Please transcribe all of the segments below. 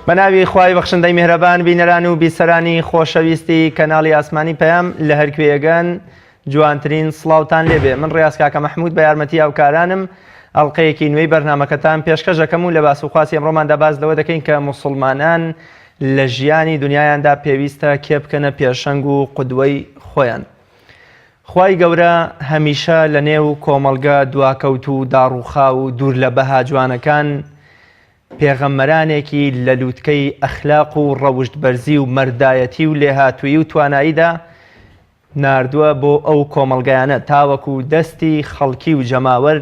بەناوی خوای بەخشندەی میهرەبان بینەران و بیسەرانی خۆشەویستی کەناڵی ئاسمانی پەیام لە هەرکوێگەن جوانترین سڵاوتان لێبێ. من ڕێاز کاکە مەحموود بە یارمەتی هاوکارانم ئەڵقەیەکی نوێی بەرنامەکەتان پێشکەش دەکەم و لە باس و خواسی ئەمڕۆماندا باز لەوە دەکەین کە موسڵمانان لە ژیانی دنیایاندا پێویستە کێ بکەنە پێشەنگ و قودوەی خۆیان. خوای گەورە هەمیشە لە نێو کۆمەڵگە دواکەوت و داڕوخا و دوور لە بەها جوانەکان پێغەمبەرانێکی لە لووتکەی ئەخلاق و ڕەوشت بەرزی و مەردایەتی و لێهاتووی و تواناییدا ناردووە بۆ ئەو کۆمەڵگەیانە تاوەکو دەستی خەڵکی و جەماوەر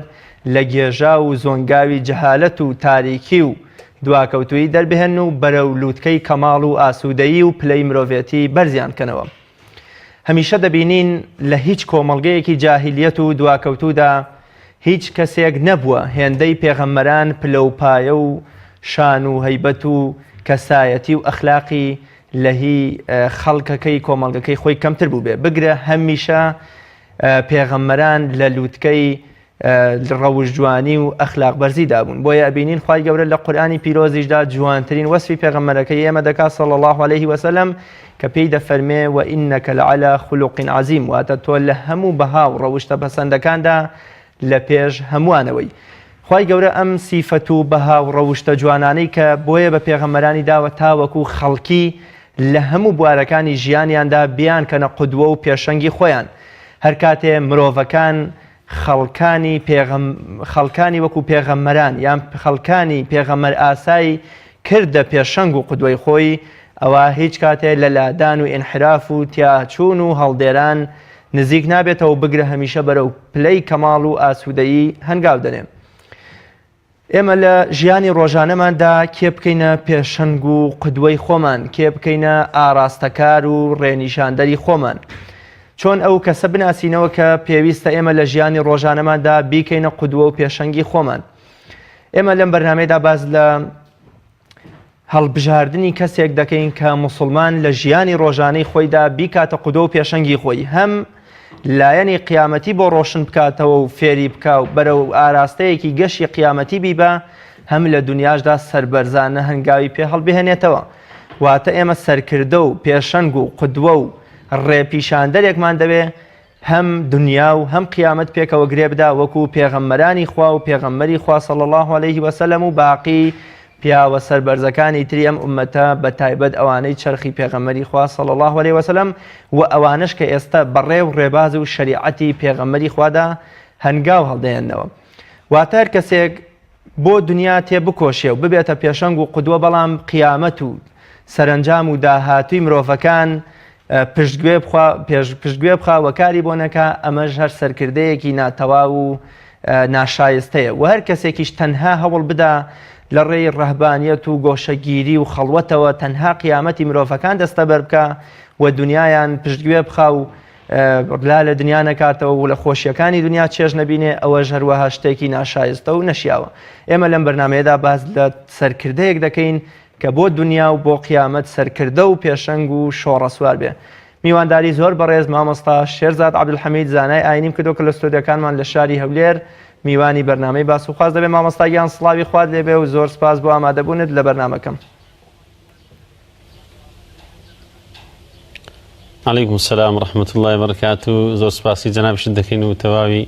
لە گێژا و زۆنگاوی جەهالەت و تاریکی و دواکەوتوی دەربهێن و بەرەو لووتکەی کەماڵ و ئاسوودەیی و پلەی مرۆڤێتی بەرزیان کەنەوە. هەمیشە دەبینین لە هیچ کۆمەڵگەیەکی جاهیلیەت و دواکەوتودا هیچ کەسێک نەبووە هێندەی پێغەمبەران پلەپایە و شان و هەیبەت و کەسایەتی و ئەخلاقی لە هی خەڵکەکەی کۆمەڵگەکەی خۆی کەمتر بوو بێ. بگرە هەمیشە پێغەمبەران لە لووتکەی ڕەوش جوانی و ئەخلاق بەرزیدا بوون. بۆیە ئەبینین خوای گەورە لە قورئانی پیرۆزیشدا جوانترین وەسفی پێغەمبەرەکەی ئێمە دەکات صلی الله عليه وسلم کە پێی دەفەرمێ وئینەکە لەعەلا خولوق عەظیم، واتە تۆ لە هەموو بەها و ڕەوشتە پەسەندەکاندا لە پێش هەمووانەوەی. خوای گەورە ئەم سیفەت و بەها و ڕەوشتە جوانانەی کە بۆیە بە پێغەمبەرانی داوە تاوەکو خەڵکی لە هەموو بوارەکانی ژیانیاندا بیان کەنە قودوە و پێشەنگی خۆیان. هەر کاتێ مرۆڤەکان خەڵکانی وەکو پێغەمبەران یان خەڵکانی پێغەمبەر ئاسایی کردە پێشەنگ و قودوەی خۆی، ئەوە هیچ کاتێ لە لادان و ئینحراف و تیاچوون و هەڵدێران نزیک نابێتەوە. بگرە هەمیشە بەرەو پلەی کەماڵ و ئاسوودەیی هەنگاو دەنێ. ئێمە لە ژیانی ڕۆژانەماندا کێ بکەینە پێشەنگ و قودوەی خۆمان، کێ بکەینە ئاراستەکار و ڕێنیشاندەری خۆمان، چۆن ئەو کەسە بناسینەوە کە پێویستە ئێمە لە ژیانی ڕۆژانەماندا بیکەینە قودوە و پێشەنگی خۆمان. ئێمە لەم بەرنامەیەدا باز لە هەڵبژاردننی کەسێک دەکەین کە موسڵمان لە ژیانی ڕۆژانەی خۆیدا بیکاتە قودوە و پێشەنگی خۆی، هەم لایەنی قیامەتی بۆ ڕۆشن بکاتەوە و فێری بکە و بەرەو ئاراستەیەکی گەشی قیامەتی بیبە، هەم لە دنیاشدا سەربەرزانە هەنگاوی پێ هەڵبهێنێتەوە. واتە ئێمە سەرکردە و پێشەنگ و قودوە و ڕێپیشاندەرێکمان دەوێ هەم دنیا و هەم قیامەت پێکەوە گرێ بدا وەکو پێغەمبەرانی خوا و پێغەمبەری خوا صلی الله عليه وسلم و باقی پیاوە سەربەرزەکانی تری ئەم ئومەتە بە تایبەت ئەوانەی چەرخی پێغەمبەری خوا صلی الله عليه وسلم و ئەوانش کە ئێستا بەڕێ و ڕێباز و شەریعەتی پێغەمبەری خوادا هەنگاو هەڵدەهێننەوە. واتە هەر کەسێک بۆ دنیا تێبکۆشێ و ببێتە پێشەنگ و قودوە، بەڵام قیامەت و سەرنجام و داهاتووی مرۆڤەکان پشتگوێ بخوا کاری بۆ نەکا، ئەمەش هەر سەرکردەیەکی ناتەوا و ناشایستەیە. و هەر کەسێکیش تەنها هەوڵ بدا لە ڕێی ڕەهبانیەت و گۆشەگیری و خەڵوەتەوە تەنها قیامەتی مرۆڤەکان دەستەبەر بکە و دنیایان پشتگوێ بخا و لا لە دنیا نەکاتەوە و لە خۆشیەکانی دنیا چێژ نەبینێ، ئەوەش هەروەها شتێکی ناشایستە و نەشیاوە. ئێمە لەم بەرنامەیەدا باز لە سەرکردەیەک دەکەین کە بۆ دنیا و بۆ قیامەت سەرکردە و پێشەنگ و شۆڕەسوار بێ. میوانداری زۆر بەڕێز مامۆستا شێرزاد عەبدولحەمید زانای ئاینیم کردو کە لە ستۆدیۆکانمان لە شاری هەولێر میوانی بەرنامەی باس و خواز دەبێ. مامۆستاگیان سڵاوی خوارد لێبێ و زۆر سپاس بۆ ئامادەبوونت لە بەرنامەکەم. عەلەیکوم سەلام ڕەحمەت الله وبەرەکاتوو. زۆر سپاسی جەنابشت دەکەین و تەواوی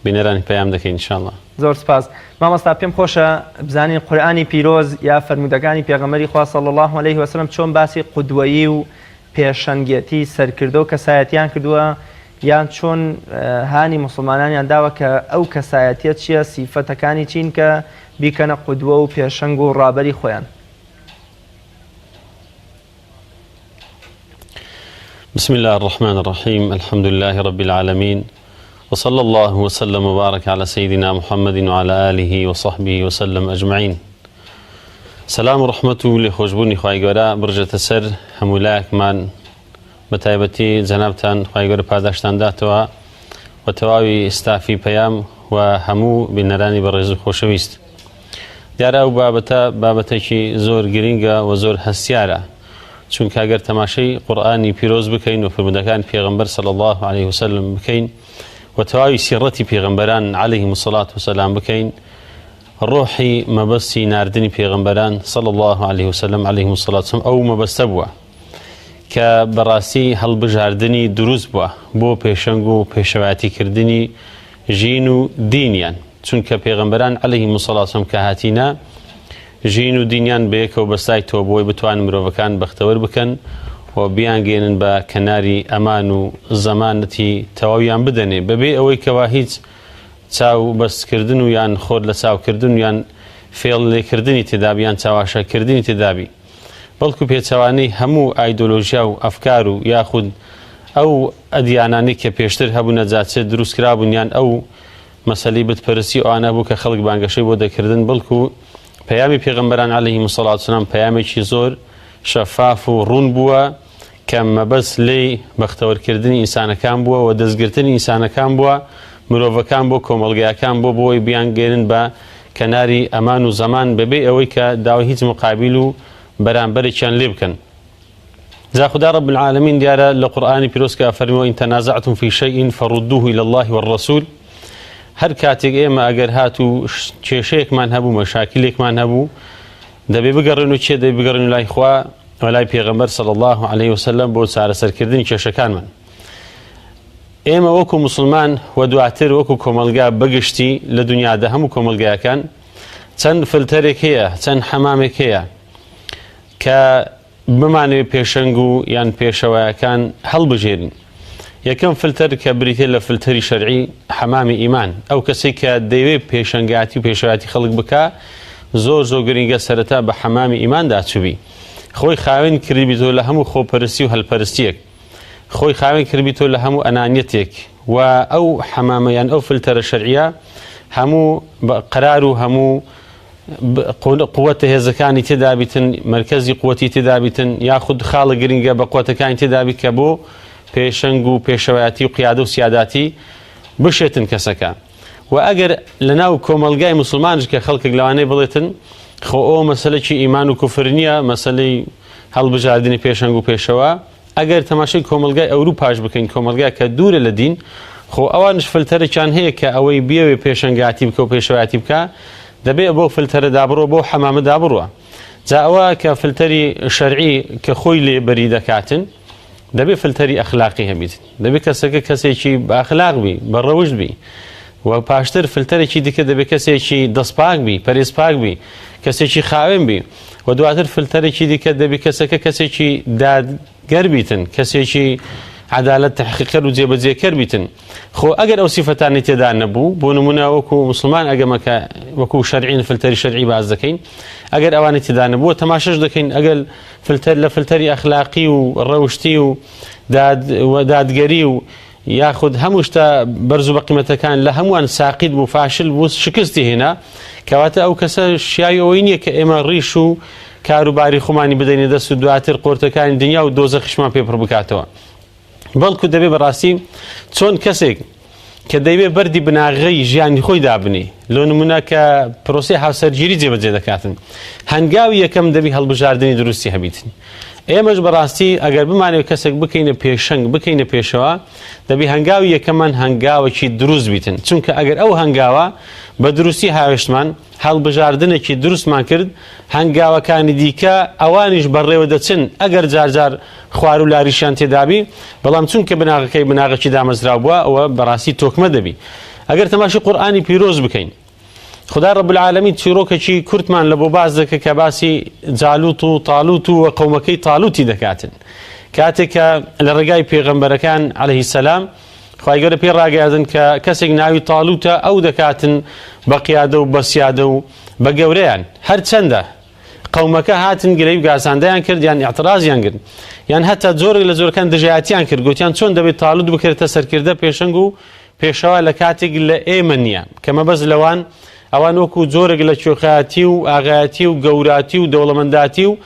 بینەرانی پەیام دەکەین ئینشاءڵڵا. زۆر سپاس. مامۆستا پێم خۆشە بزانین قورئانی پیرۆز یا فەرمودەکانی پێغەمبەری خوا صلی الله عليه وسلم چۆن باسی قودوەیی و پێشەنگێتی سەرکردە و کەسایەتیان کردووە، یان چۆن هانی مسلمانانیان داوە کە ئەو کەسایەتیە چییە، سیفەتەکانی چین کە بیکەنە قودوە و پێشەنگ و ڕابەری خۆیان. بسم الله الرحمن الرحيم الحمد لله رب العالمين وصلى الله وسلم وبارك على سيدنا محمد وعلى آله وصحبه وسلم أجمعين. سلام ورحمة لخوشبوني خواهي قراء برجة سر همولاك من بەتایبەتی جەنابتان خوای گەورە پاداشتان داتەوە و تەواوی ئستافی پەیام و هەموو بینەرانی بەڕێز و خۆشەویست. دیارە ئەو بابەتە بابەتێکی زۆر گرینگە و زۆر هەستیارە، چونکە ئەگەر تەماشەی قورئانی پیرۆز بکەین و فرمودەکان پێغەمبەر صلی الله عليه وسلم بکەین و تەواوی سیرەتی پێغەمبەران عەلەیهیم الصەلاة وسەلام بکەین ڕۆحی مەبەستی ناردنی پێغەمبەران صلی الله عليه وسلم عليهم الصلاة والسلام ئەو مەبەستە بووە کە بەڕاستی هەڵبژاردننی دروست بووە بۆ پێشەنگ و پێشەواتیکردنی ژین و دینیان، چونکە پێغەمبەران عليهم الصلاة والسلام کە هاتینە ژین و دینیان بەیەکەوە بەستای تۆ بۆی بتوانن مرۆڤەکان بەختەوەر بکەن و بیانگێنن بە کەناری ئەمان و زەمانەتی تەواویان بدەنێ بەبێ ئەوەی کەوا هیچ چاو بەستکردن و یان خۆر لە چاوکردن و یان فێڵ لێکردنی تێدابی یان چاواشەکردنی تێدابی، بەڵکو پێچەوانەی هەموو ئایدۆلۆژیا و ئەفکار و یاخود ئەو ئەدیانانی کە پێشتر هەبوو نەجاتچێت دروستکرابوون یان ئەو مەسەلەی بتپەرستی ئەوانە بوو کە خەڵک بانگەشەی بۆ دەکردن، بەڵکو پەیامی پێغەمبەران عەلەیهیم الصەلاة وەسەلام پەیامێکی زۆر شەفاف و ڕوون بووە کە مەبەست لێی بەختەوەرکردنی ئینسانەکان بووە و دەستگرتنی ئینسانەکان بووە، مرۆڤەکان بۆ کۆمەڵگەیەکان بۆ بۆی بیانگێنن بە کەناری ئەمان و زەمان بەبێ ئەوەی کە داوای هیچ مقابل و بەرامبەرێکیان لێ بکەن. جا خدا رب العالمین دیارە لە قورئانی پیرۆز کە فەرمووە ئین تەنازەعتم فی شەیئین فەڕودوه إلی الله والرسول، هەر کاتێک ئێمە ئەگەر هات و کێشەیەکمان هەبوو مەشاکلێکمان هەبوو دەبێ بگەڕێن و چێ دەبێ بگەڕێن و لای خوا و لای پێغەمبەر صلی الله عليه وسلم بۆ چارەسەرکردنی کێشەکانمان. ئێمە وەکو مسلمان و دواتر وەکو کۆمەلگا بەگشتی لە دنیادا هەموو کۆمەلگایەکان چەند فلتەرێک هەیە، چەند حەمامێک هەیە کە بمانوێ پێشەنگ و یان پێشەوایەکان هەڵبژێرین. یەکەم فلتەر کە بریتێ لە فلتەری شەرعی حەمامی ئیمان، ئەو کەسێک کە دەیوێت پێشەنگاتی و پێشەواتی خەڵک بکە زۆر زۆر گرنگە سەرەتا بە حەمامی ئیماندا چوبی، خۆی خاوێن کردبیتەوە لە هەموو خۆپەرستی و هەلپەرستیەک، خۆی خاوێن کردبیتەوە لە هەموو ئەنانیەتێک و ئەو حەمامەیان ئەو فلتەرە شەرعیە هەموو قەرار و هەموو قووەتە هێزەکانی تێدابیتن، مەرکەزی قووەتی تێدابیتن، یاخود خاڵە گرنگە بە قووەتەکانی تێدابی کە بۆ پێشەنگ و پێشەوایەتی و قیادە و سیاداتی بشێتن کەسەکە. و ئەگەر لە ناو کۆمەلگای مسلمانش کە خەڵکێک لەوانەیە بڵێتن خۆ ئەو مەسەلەی ئیمان و کوفر نییە، مەسەلەی هەڵبژاردننی پێشەنگ و پێشەوە، ئەگەر تەماشای کۆمەلگای ئەوروپاش بکەین، کۆمەلگای کە دوورە لە دین، خۆ ئەوانش فلتەرێکیان هەیە کە ئەوەی بێوێ پێشەنگاتی بکە و پێشەوایەتی بکە دەبێت بۆ فلتەرە دابڕۆ بۆ حەمامە دابڕوە. جا ئەوە کە فلتەری شەرعی کە خۆی لێ بەری دەکاتن دەبێت فلتەری ئەخلاقی هەبیت، دەبێت کەسەکە کەسێکی بە ئەخلاق بی، بە ڕەوشت بی، و پاشتر فلتەرێکی دیکە دەبێت کەسێکی دەستپاک بی، پەرێزپاک بی، کەسێکی خاوێن بی، و دواتر فلتەرێکی دیکە دەبێت کەسەکە کەسێکی دادگەر بیتن، کەسێکی عدالت تحقیقکەر و جێبەجێکەر بیتن. خۆ ئەگەر ئەو سیفەتانی تێدا نەبوو، بۆ نمونە وەکو مسلمان ئەگەمەکە وەکو شەرعین فلتەری شەرعی باز دەکەین، ئەگەر ئەوانی تێدا نەبووە تەماشەش دەکەین ئەگەر فلتەر لە فلتەری ئەخلاقی و ڕەوشتی و دادگەری و یاخود هەموو شتە بەرز و بەقیمەتەکان لە هەمووان ساقیت بوو، فاشل بوو، شکستی هێنا، کەواتە ئەو کەسە شیاوی نییە کە ئێمە ڕیش و کاروباری خۆمانی بدەینە دەست و دواتر قۆرتەکانی دنیا و دۆزەخیشمان پێ پڕ بکاتەوە. بەڵکو دەبێت بەڕاستی چۆن کەسێک کە دەیوێت بەردی بناغی ژیانی خۆی دابنی، لۆ نمونە کە پرۆسی هاوسەرگیری جێبەجێ دەکاتن، هەنگاوی یەکەم دەبی هەڵبژاردننی دروستی هەبیتن. ئێمەش بەڕاستی ئەگەر بمانێت کەسێک بکەینە پێشەنگ بکەینە پێشەوە دەبی هەنگاوی یەکەمان هەنگاوێکی دروست بیتن، چونکە ئەگەر ئەو هەنگاوە بە دروستی هاوێشتمان هەڵبژاردنێکی دروستمان کرد، هەنگاوەکانی دیکە ئەوانیش بەڕێوە دەچن ئەگەر جارجار خوار و لاریشیان تێدابی، بەڵام چونکە بناغەکەی بناغەکی دامەزراو بووە ئەوە بەڕاستی تۆکمە دەبی. ئەگەر تەماشای قورئانی پیرۆز بکەین، خدا رب العالمین چیرۆکێکی کورتمان لە بۆ باز دەکە کە باسی جالوت و تاڵوت و قەومەکەی تاڵوتی دەکاتن، کاتێک کە لە ڕێگای پێغەمبەرەکان عەلەیهی سەلام خوای گەورە پێ ڕاگەیاندن کە کەسێک ناوی تاڵوتە ئەو دەکاتن بە قیادە و بە سیادە و بە گەورەیان، هەر چەندە قەومەکە هاتن گرەی و گازاندەیان کرد یان ئیعتراضیان کرد، یان هەتا جۆرێک لە جۆرەکان دژایەتیان کرد، گوتیان چۆن دەبێت تاڵوت بکرێتە سەرکردە پێشەنگ و پێشەوە لە کاتێک لە ئێمە نییە، کە مەبەست لەوان ئەوان وەکو جۆرێک لە چۆخایەتی و ئاغایەتی و گەوراتی و دەوڵەمەنداتی و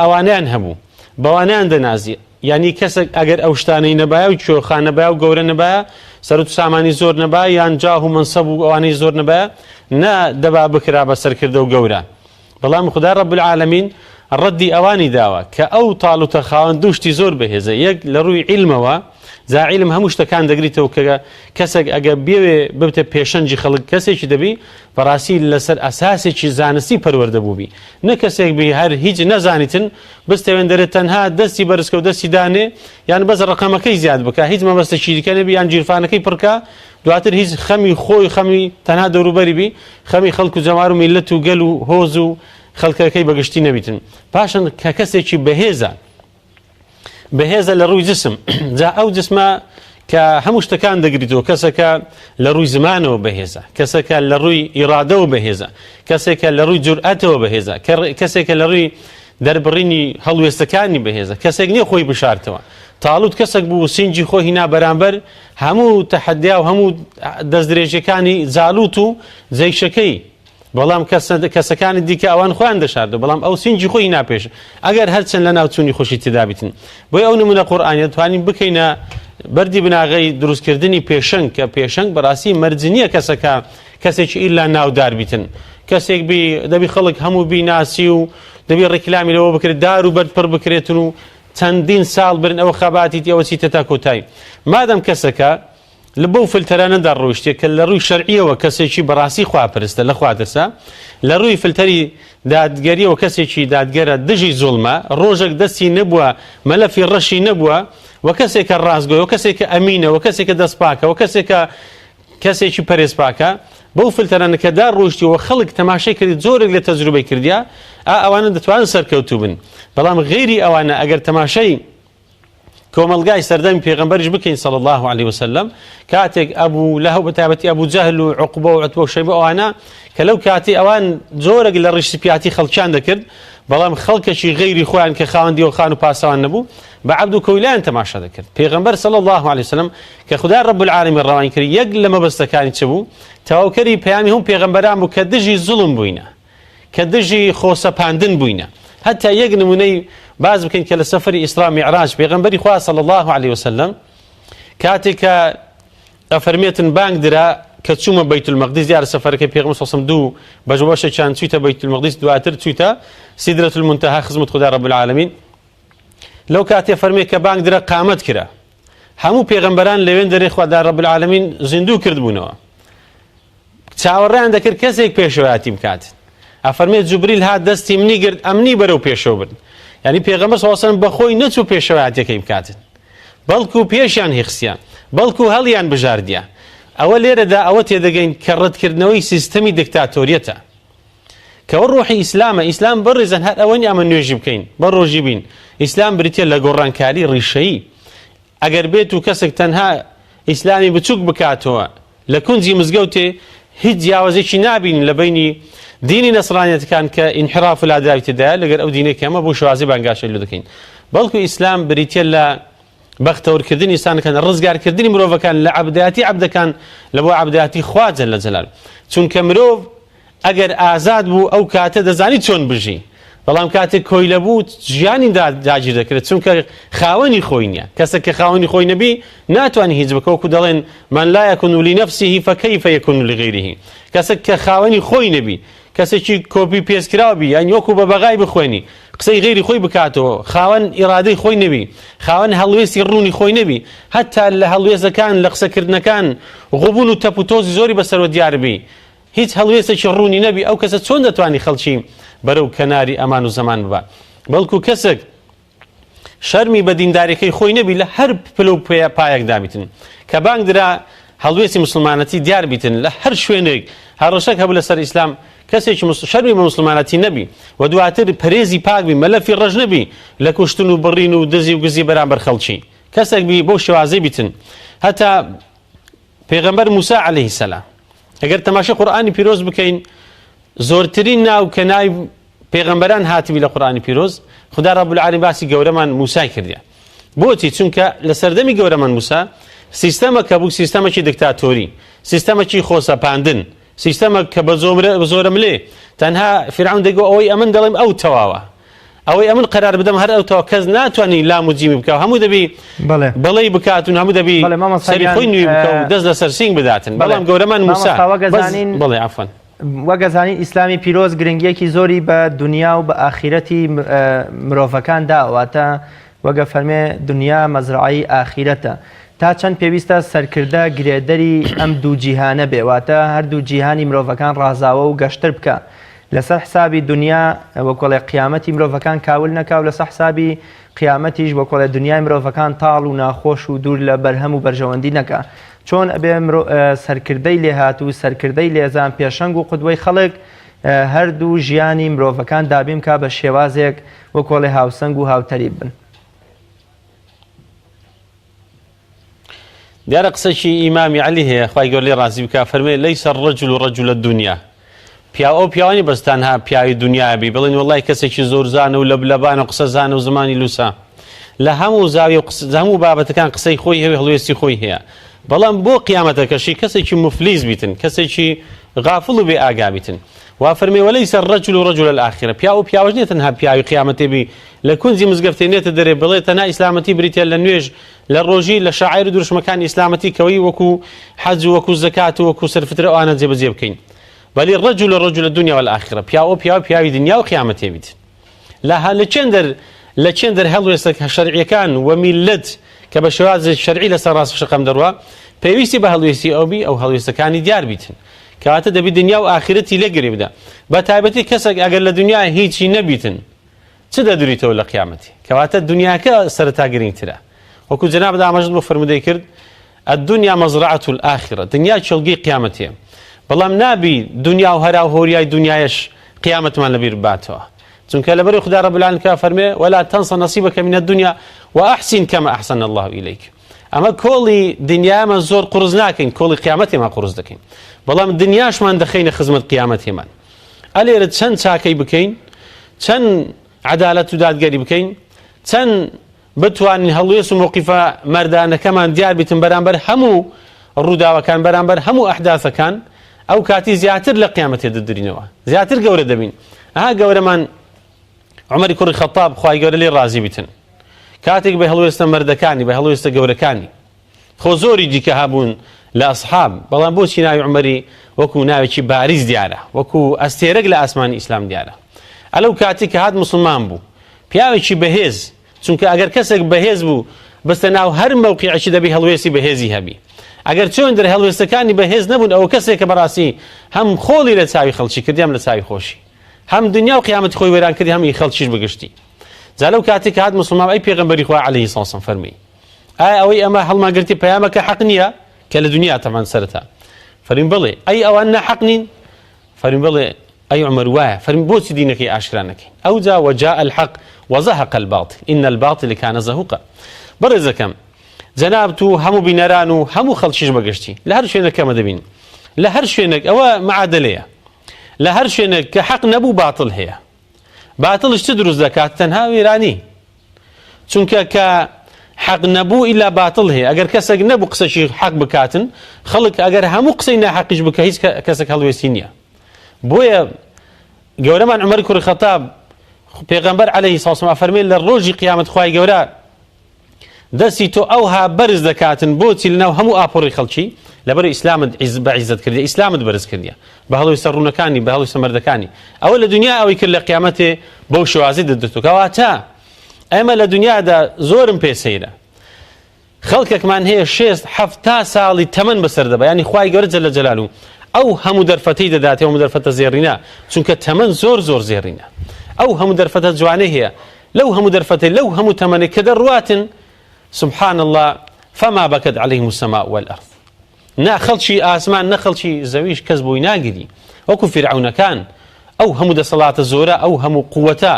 ئەوانیان هەبوو، بەوانیان دەنازی. یعنی کەسێک ئەگەر ئەو شتانەی نەبایە و چۆخان نەبایە و گەورە نەبایە، سەرۆت و سامانی زۆر نەبایە، یان جاه و منسەب و ئەوانەی زۆر نەبایە، نا دەبا بکرا بە سەرکردە و گەورە. بەڵام خدا رب العالمین ڕەدی ئەوانی داوە کە ئەو تاڵوتە خاوەن دوو شتی زۆر بەهێزە، یەک لە ڕووی عیلمەوە زاعیلم هەموو شتەکان دەگریتەوە کە کەسێک ئەگە بێوێ ببتە پێشەنجی خەڵک کەسێکی دەبی بەڕاستی لەسەر ئەساسێکی زانستی پەروەردەبووبی نە کەسێک بی هەر هیچ نەزانیتن بستەوێن دەرێت تەنها دەستی بەرزکە و دەستی دانێ یان بەس ڕقەمەکەی زیاد بکە هیچ مەبەستێکی دیکە نەبی یان گیرفانەکەی پڕکە دواتر هیچ خەمی خۆی خەمی تەنها دەوروبەری بی خەمی خەڵک و جەمار و میلەت و گەل و هۆز و خەڵکەکەی بەگشتی نەبیتن پاشان کە کەسێکی بەهێزە لە ڕووی جسم جا ئەو جسمە کە هەموو شتەکان دەگریتەوە کەسەکە لە ڕووی زمانەوە بەهێزە کەسێکە لە ڕووی ئیرادەوە بەهێزە کەسێکە لە ڕووی جورئەتەوە بەهێزە کەسێکە لە ڕووی دەربڕینی هەڵوێستەکانی بەهێزە کەسێک نییە خۆی بشارتەوە تاڵوت کەسێک بوو سینجی خۆی هینا بەرامبەر هەموو تەحەدیا و هەموو دەستدرێژەکانی زالوت و جەیشەکەی بەڵام کەسەکانی دیکە ئەوان خۆیان دەشاردە بەڵام ئەو سینجی خۆی ناپێش ئەگەر هەرچەند لە ناوچوونی خۆشی تێدابیتن بۆی ئەو نمونە قورئانیە توانین بکەینە بەردی بناغەی دروستکردنی پێشەنگ کە پێشەنگ بەڕاستی مەرجە نییە کەسێکی ئیلا ناودار بیتن کەسێک دەبی خەڵک هەموو بیناسی و دەبی ڕێکلامی لەوە بکرێت دار و بەرد پڕ بکرێتن و چەندین ساڵ برن ئەوە خەباتیت ئەوە چیتە تا کۆتایی مادەم کەسەکە لە بەو فلتەرانەدا ڕۆیشتێک کە لە ڕووی شەرعیەوە کەسێکی بەڕاستی خواپەرستە لە خواترسە لە ڕووی فلتەری دادگەریەوە کەسێکی دادگەرە دژی زوڵمە ڕۆژێک دەستی نەبووە مەلەفی ڕەشی نەبووە و کەسێکە ڕازگۆی و کەسێکە ئەمینە و کەسێکە دەستپاکە و کەسێکی پەرێزپاکە بەو فلتەرانەکەدا ڕۆیشتیەوە خەڵک تەماشای کردی زۆرێک لە تەجروبەی کردیا ئەوانە دەتوانن سەرکەوتوو بن بەڵام غێری ئەوانە ئەگەر تەماشای کۆمەلگای سەردەمی پێغەمبەریش بکەین صلی الله علیه وسلم کاتێک ئەبوو لەهەو بەتایبەتی ئەبوو جەهل و عوقبە و عوتبە و شەیبە ئەوانە کە لەو کاتی ئەوان زۆرێک لە ڕیشتیپیاتی خەڵکیان دەکرد بەڵام خەڵکێکی غەیری خۆیان کە خاوەندی و خان و پاسەوان نەبوو بە عەبد و کەویلایان تەماشا دەکرد پێغەمبەر صلی الله علیه وسلم کە خودای رب العالمین ڕەوانی کرد یەک لە مەبەستەکانی چ بوو تەواوکەری پەیامی هەموو پێغەمبەران بوو کە دژی زوڵم بووینە کە دژی خۆسەپاندن بووینە حتى یەک نمونەی باز بکەین کە لە سەفەری ئیسرا میعراج پێغەمبەری خوا صلی الله علیه وسلم کاتێک کە ئەفەرمێتن بانگ درا کە چوومە بەیت المەقدس دیارە سەفەرەکەی پێغەمبەر صلی الله علیه وسلم دوو بەشێکیان چوویتە بەیت المەقدس دواتر چوویتە سیدرەة المنتهى خزمەت خودای رب العالمین لەو کاتێ فەرمێ کە بانگ درا قامەت کرا هەموو پێغەمبەران لەوێن دەرێ خودای رب العالمین زیندوو کردبوونەوە چاوەڕێیان دەکرد کەسێک پێشەوەیاتی بکات ئەفەرمێت جوبریل هات دەستی منی گرت ئەمنی بەرەو پێشەوە برد یعنی پێغەمبەر صلی الله علیه وسلم بەخۆی نەچوو پێشەوەیاتەکەی بکاتن بەڵکو پێشیان هێخسیان بەڵکو هەڵیان بژاردیە ئەوە لێرەدا ئەوە تێدەگەین کە ڕەتکردنەوەی سیستەمی دکتاتۆریەتە کەەوە ڕۆحی ئیسلامە ئیسلام بڕێزن هەر ئەوەنی ئەمە نوێژی بکەین بە ڕۆژی بین ئیسلام بریتە لە گۆڕانکاری ڕیشەیی ئەگەر بێت و کەسێک تەنها ئیسلامی بچووک بکاتەوە لە کونجی مزگەوتێ هیچ جیاوازێکی نابین لە بینی دینی نەسرانیەتەکان کە ئینحراف و لاداوی تێدایە لەگەر ئەو دینێک کەمە بۆ شوازی بانگاشەی لێ دەکەین بەڵکو ئیسلام بریتە لە بەختەوەرکردنی ئینسانەکان ڕزگارکردنی مرۆڤەکان لە عەبدەتی عەبدەکان لە بۆ عەبدەتی خوا جەل جەلاله چونکە مرۆڤ ئەگەر ئازاد بوو ئەو کاتە دەزانی چۆن بژی بەڵام کاتێک کۆیلە بوو ژیانی داگیر دەکرێت چونکە خاوەنی خۆی نییە کەسێک کە خاوەنی خۆی نەبی ناتوانانی هیچ بکە وەکو دەڵێن من لا یەکون لنفسه فكيف يكون لغيره کەسێک کە خاوەنی خۆی نەبی کەسێکی کۆپی پێسکراوبی یان وەکو بە بەغای بخوێنی قسەی غێری خۆی بکاتەوە خاوەن ئیرادەی خۆی نەبی خاوەن هەڵوێستی ڕوونی خۆی نەبی هەتا لە هەڵوێستەکان لە قسەکردنەکان غوبون و تەپوتۆزی زۆری بەسەرەوە دیاربی هیچ هەڵوێستێکی ڕوونی نەبی ئەو کەسە چۆن دەتوانی خەڵکی بەرەو کەناری ئەمان و زەمان ببە بەڵکو کەسێک شەرمی بە دینداریەکەی خۆی نەبی لە هەر پلە و پایەک دابیتن کە بانگ درا هەڵوێستی مسلمانەتی دیار بیتن لە هەر شوێنێک هەڕەشەک هەبوو لەسەر ئیسلام کەسێکی شەرمی بە مسلمانەتی نەبی و دواتر پەرێزی پاکبی مەلەفی ڕەش نەبی لە کوشتن و بڕین و دزی و گزی بەرامبەر خەڵکی کەسێک بی بۆ شێوازەی بیتن هەتا پێغەمبەر موسا عەلەیه سەلام ئەگەر تەماشای قورئانی پیرۆز بکەین زۆرترین ناو کە ناوی پێغەمبەران هاتبی لە قورئانی پیرۆز خودای رب العالمین باسی گەورەمان موسای کردیە بۆچی چونکە لە سەردەمی گەورەمان موسا سیستەمە کە بوو سیستەمێکی دکتاتۆری سیستەمێکی خۆسەپاندن سیستەمە کە بە زۆرم لێ تەنها فیرعون دەیگو ئەوەی ئەمن دەڵێم ئەو تەواوە ئەوەی ئەمن قەرار بدەم هەر ئەو تەوا کەس ناتوانانی لام و جیمی بکە هەموو دەبی بەڵێ بکاتون هەموو دەبی سەری خۆی نوێی بکە و دەست لەسەر سینگ بداتن بەڵام گەورەمان موسا بڵێ عەفوەن وەگەزانی ئیسلامی پیرۆز گرنگیەکی زۆری بە دنیا و بە ئاخیرەتی مرۆڤەکان داواتە وەگە فەرمێ دنیا مەزرعی ئاخیرەتە تا چەند پێویستە سەرکردە گرێدەری ئەم دوو جیهانە بێ، واتە هەردوو جیهانی مرۆڤەکان ڕازاوە و گەشتر بکە لەسەر حسابی دنیا وەکۆڵێ قیامەتی مرۆڤەکان کاول نەکاو، لەسەر حسابی قیامەتیش وەکۆڵێ دنیای مرۆڤەکان تاڵ و ناخۆش و دوور لە بەرهەم و بەرژەوەندی نەکە. چۆن ئەبێ سەرکردەی لێهات و سەرکردەی لێزان پێشەنگ و قودوەی خەڵک هەردوو ژیانی مرۆڤەکان دابیم کا بە شێوازێک وەکۆڵێ هاوسەنگ و هاوتەریب بن. دیارە قسەی ئیمامی عەلی هەیە، خوای گەورە لێ ڕازی بکە، فەرمێ لەیسە الرەجل ڕەجولە الدونیا، ئەو پیاوانی بەستانها پیاوی دنیابی بڵێن وەڵای کەسێکی زۆر زانە و لە لەبانە و قسە زانە و زمانی لوسا لە هەموو زاویە و هەموو بابەتەکان قسەی خۆی هەیە، هەڵوێستی خۆی هەیە، بەڵام بۆ قیامەتەکەشی کەسێکی مفلیس بیتن، کەسێکی غافڵ و بێ ئاگا بیتن. وا فەرمێ وەلەیسە الرەجل ڕەجولە الآخرە، پیا و پیاوەش نیە تەنها پیاوی قیامەتێ بی لە کونجی مزگەفتێ نێتە دەرێ بڵێ تەنها ئیسلامەتی بریتە لە نوێژ لە ڕۆژی لە شاعیر و دروشمەکانی ئیسلامەتی کەوەی وەکو حەج و وەکو زەکات و وەکو سەرفترە ئەوانە جێبەجێ بکەین. بەڵێ ڕەجولە الدنیا والآخرە، پیاوی دنیا و قیامەتێ بیت. لە چێندەر هەڵوێستە شەرعیەکان و میلەت کە بە شێوازی شەرعی لەسەر ڕاست شەقەم دەڕوا پێویستی بە هەڵوێستی ئەوبی ئەو هەڵوێستەکانی دیار بیتن، کەواتە دەبی دنیا و ئاخرەتی لێگرێ بدە. بە تایبەتی کەسێک ئەگەر لە دنیا هیچی نەبیتن چ دەدوریتەوە لە قیامەتی، کەواتە دنیاکە سەرەتا گرنگترە. وەکو جەناب دامەژد بۆ فەرمودەی کرد الدنیا مەزرعەة الآخرة، دنیا چڵگی قیامەتیە، بەڵام نابی دنیا و هەرا و هۆریای دنیایش قیامەتمان لەبیر باتەوە، چونکە لەبەری خوددا رب العالمین کە فەرمێ ولا تنس نصیبك من الدنيا وأحسن كما أحسن الله إليك. ئەمە کۆڵی دنیامان زۆر قورس ناکەین، کۆڵی قیامەتێمان قورس دەکەین، بەڵام دنیاشمان دەخەینە خزمەت قیامەتێمان. ئەلێرە چەند چاکەی بکەین، چەند عەدالەت و دادگەری بکەین، چەند بتوانین هەڵوێست و موقیفە مەردانەکەمان دیار بیتن بەرامبەر هەموو ڕووداوەکان، بەرامبەر هەموو ئەحداثەکان، ئەو کاتی زیاتر لە قیامەتێ دەدرینەوە، زیاتر گەورە دەبین. گەورەمان عومەری کوڕی خەتاب خوای گەورە لێ ڕازی بیتن، کاتێک بە هەڵوێستە مەردەکانی بە هەڵوێستە گەورەکانی خۆ زۆری دیکە هەبوون لە ئەسحاب، بەڵام بۆچی ناوی عومەری وەکو ناوێکی باریز دیارە، وەکو ئەستێرەک لە ئاسمانی ئیسلام دیارە. ئەلەو کاتی کە هات موسڵمان بوو، پیاوێکی بەهێز، چونکە ئەگەر کەسێک بەهێز بوو بەستە ناو هەر مەوقیعێکی دەبی هەڵوێستی بەهێزی هەبی. ئەگەر چۆن دەر هەڵوێستەکانی بەهێز نەبوون، ئەوە کەسێک کە بەڕاستی هەم خۆڵی لە چاوی خەڵکی کردی، هەم لە چاوی خۆشی، هەم دنیا و قیامەتی خۆی وێران کردی، هەمی خەڵکیش بگشتی. جا لەو کاتێک هات موسڵمان ئەی پێغەمبەری خوا عەلەیهی سڵام فەرمی ئایا ئەوەی ئەمە هەڵماگرتی پەیامەکە حەق نییە کە لە دنیا تەمان سەرەتا؟ فەرمی بڵێ ئەی ئەوان نەحەق نین؟ فەرمی بڵێ ئەی عومەر وایە. فەرمی بۆچی دینەکەی ئاشکرا نەکەین؟ ئەوجا وەجاء الحەق وەزەهەق الباطل ئین الباطل کان زەهوقا. بەڕێزەکەم جەناب تو هەموو بینەران و هەموو خەڵکیش بەگشتی لە هەر شوێنەکەمە دەبین، لە هەر شوێنێک ئەوە معادلەیە، لە هەر شوێنێک کە حەق نەبوو باتڵ هەیە. باتڵش چ دروست دەکات؟ تەنها وێرانی، چونکە کە حەق نەبوو ئیلا باتڵ هەیە. ئەگەر کەسێک نەبوو قسەشی حەق بکاتن، خەڵک ئەگەر هەموو قسەی ناحەقیش بکە هیچ کەسێک هەڵوێستی نییە. بۆیە گەورەمان عومەری کوڕی خەتاب پێغەمبەر عەلەیهی سڵام فەرمێ لە ڕۆژی قیامەت خوای گەورە دەستی تۆ ئەوها بەرز دەکاتن بۆچی لەناو هەموو ئاپۆڕی خەڵکی لەبەر ئیسلامت بە عیزت کردی، ئیسلامت بەرز کردیە بە هەڵوێستە ڕوونەکانی، بە هەڵوێستە مەردەکانی. ئەوە لە دنیا ئەوەی کرد لە قیامەتێ بەو شێوازی دەدرێتەوە. کەواتە ئێمە لە دنیادا زۆرم پێ سەیرە، خەڵکێکمان هەیە 6-7 ساڵی تەمەن بەسەر دەبا، ینی خوای گەورە جەلە جەلالوو ئەو هەموو دەرفەتەی دەداتێ، هەموو دەرفەتە زێڕینە، چونکە تەمەن زۆر زێڕینە. ئەو هەموو دەرفەتە جوانەی هەیە، لەو هەموو دەرفەتەی لەو هەموو تەمەنێک کە دەڕواتن سبحان الله فما بكت عليهم السماء والأرض. نا خلشي آسمان نا خلشي زويش كذبوا يناقدي وكو فرعون كان أو همو دا صلاة الزورة أو همو قوتا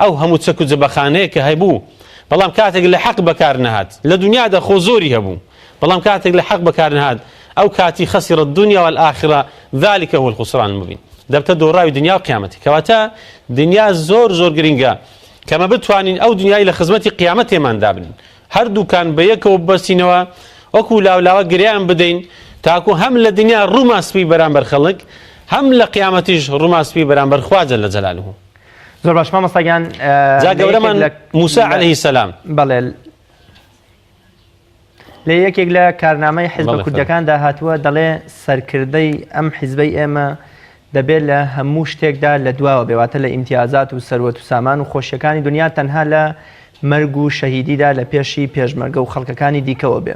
أو همو تسكو زبخانه كهيبو، بلام كاتق لحق بكارنهات لدنيا دا خوزوري هبو، بلام كاتق لحق بكارنهات أو كاتي خسر الدنيا والآخرة ذلك هو الخسران المبين. دبت دوراوي دنيا وقيامتي، كواتا دنيا زور قرينجا كما بتوانين أو دنيا إلى خزمتي قيامتي من دابنين هەردوو کان بە یەکەوە بەستینەوە وەکو لاولاوە گریان بدەین تاکو هەم لە دنیا ڕووماسپی بەرامبەر خەڵک، هەم لە قیامەتیش ڕووماسپی بەرامبەر خوا جەلە جەلالوه. زۆر باش مامۆستاگیان. جا گەورەمان موسا عەلەیهی سەلام بەڵێ لە یەکێک لە کارنامەی حیزبە کوردەکاندا هاتووە دەڵێ سەرکردەی ئەم حیزبەی ئێمە دەبێت لە هەموو شتێکدا لە دواوە بێواتە لە ئیمتیازات و سەروەت و سامان و خۆشیەکانی دنیا تەنها لە مەرگ و شەهیدیدا لە پێشی پێشمەرگە و خەڵکەکانی دیکەوە بێ.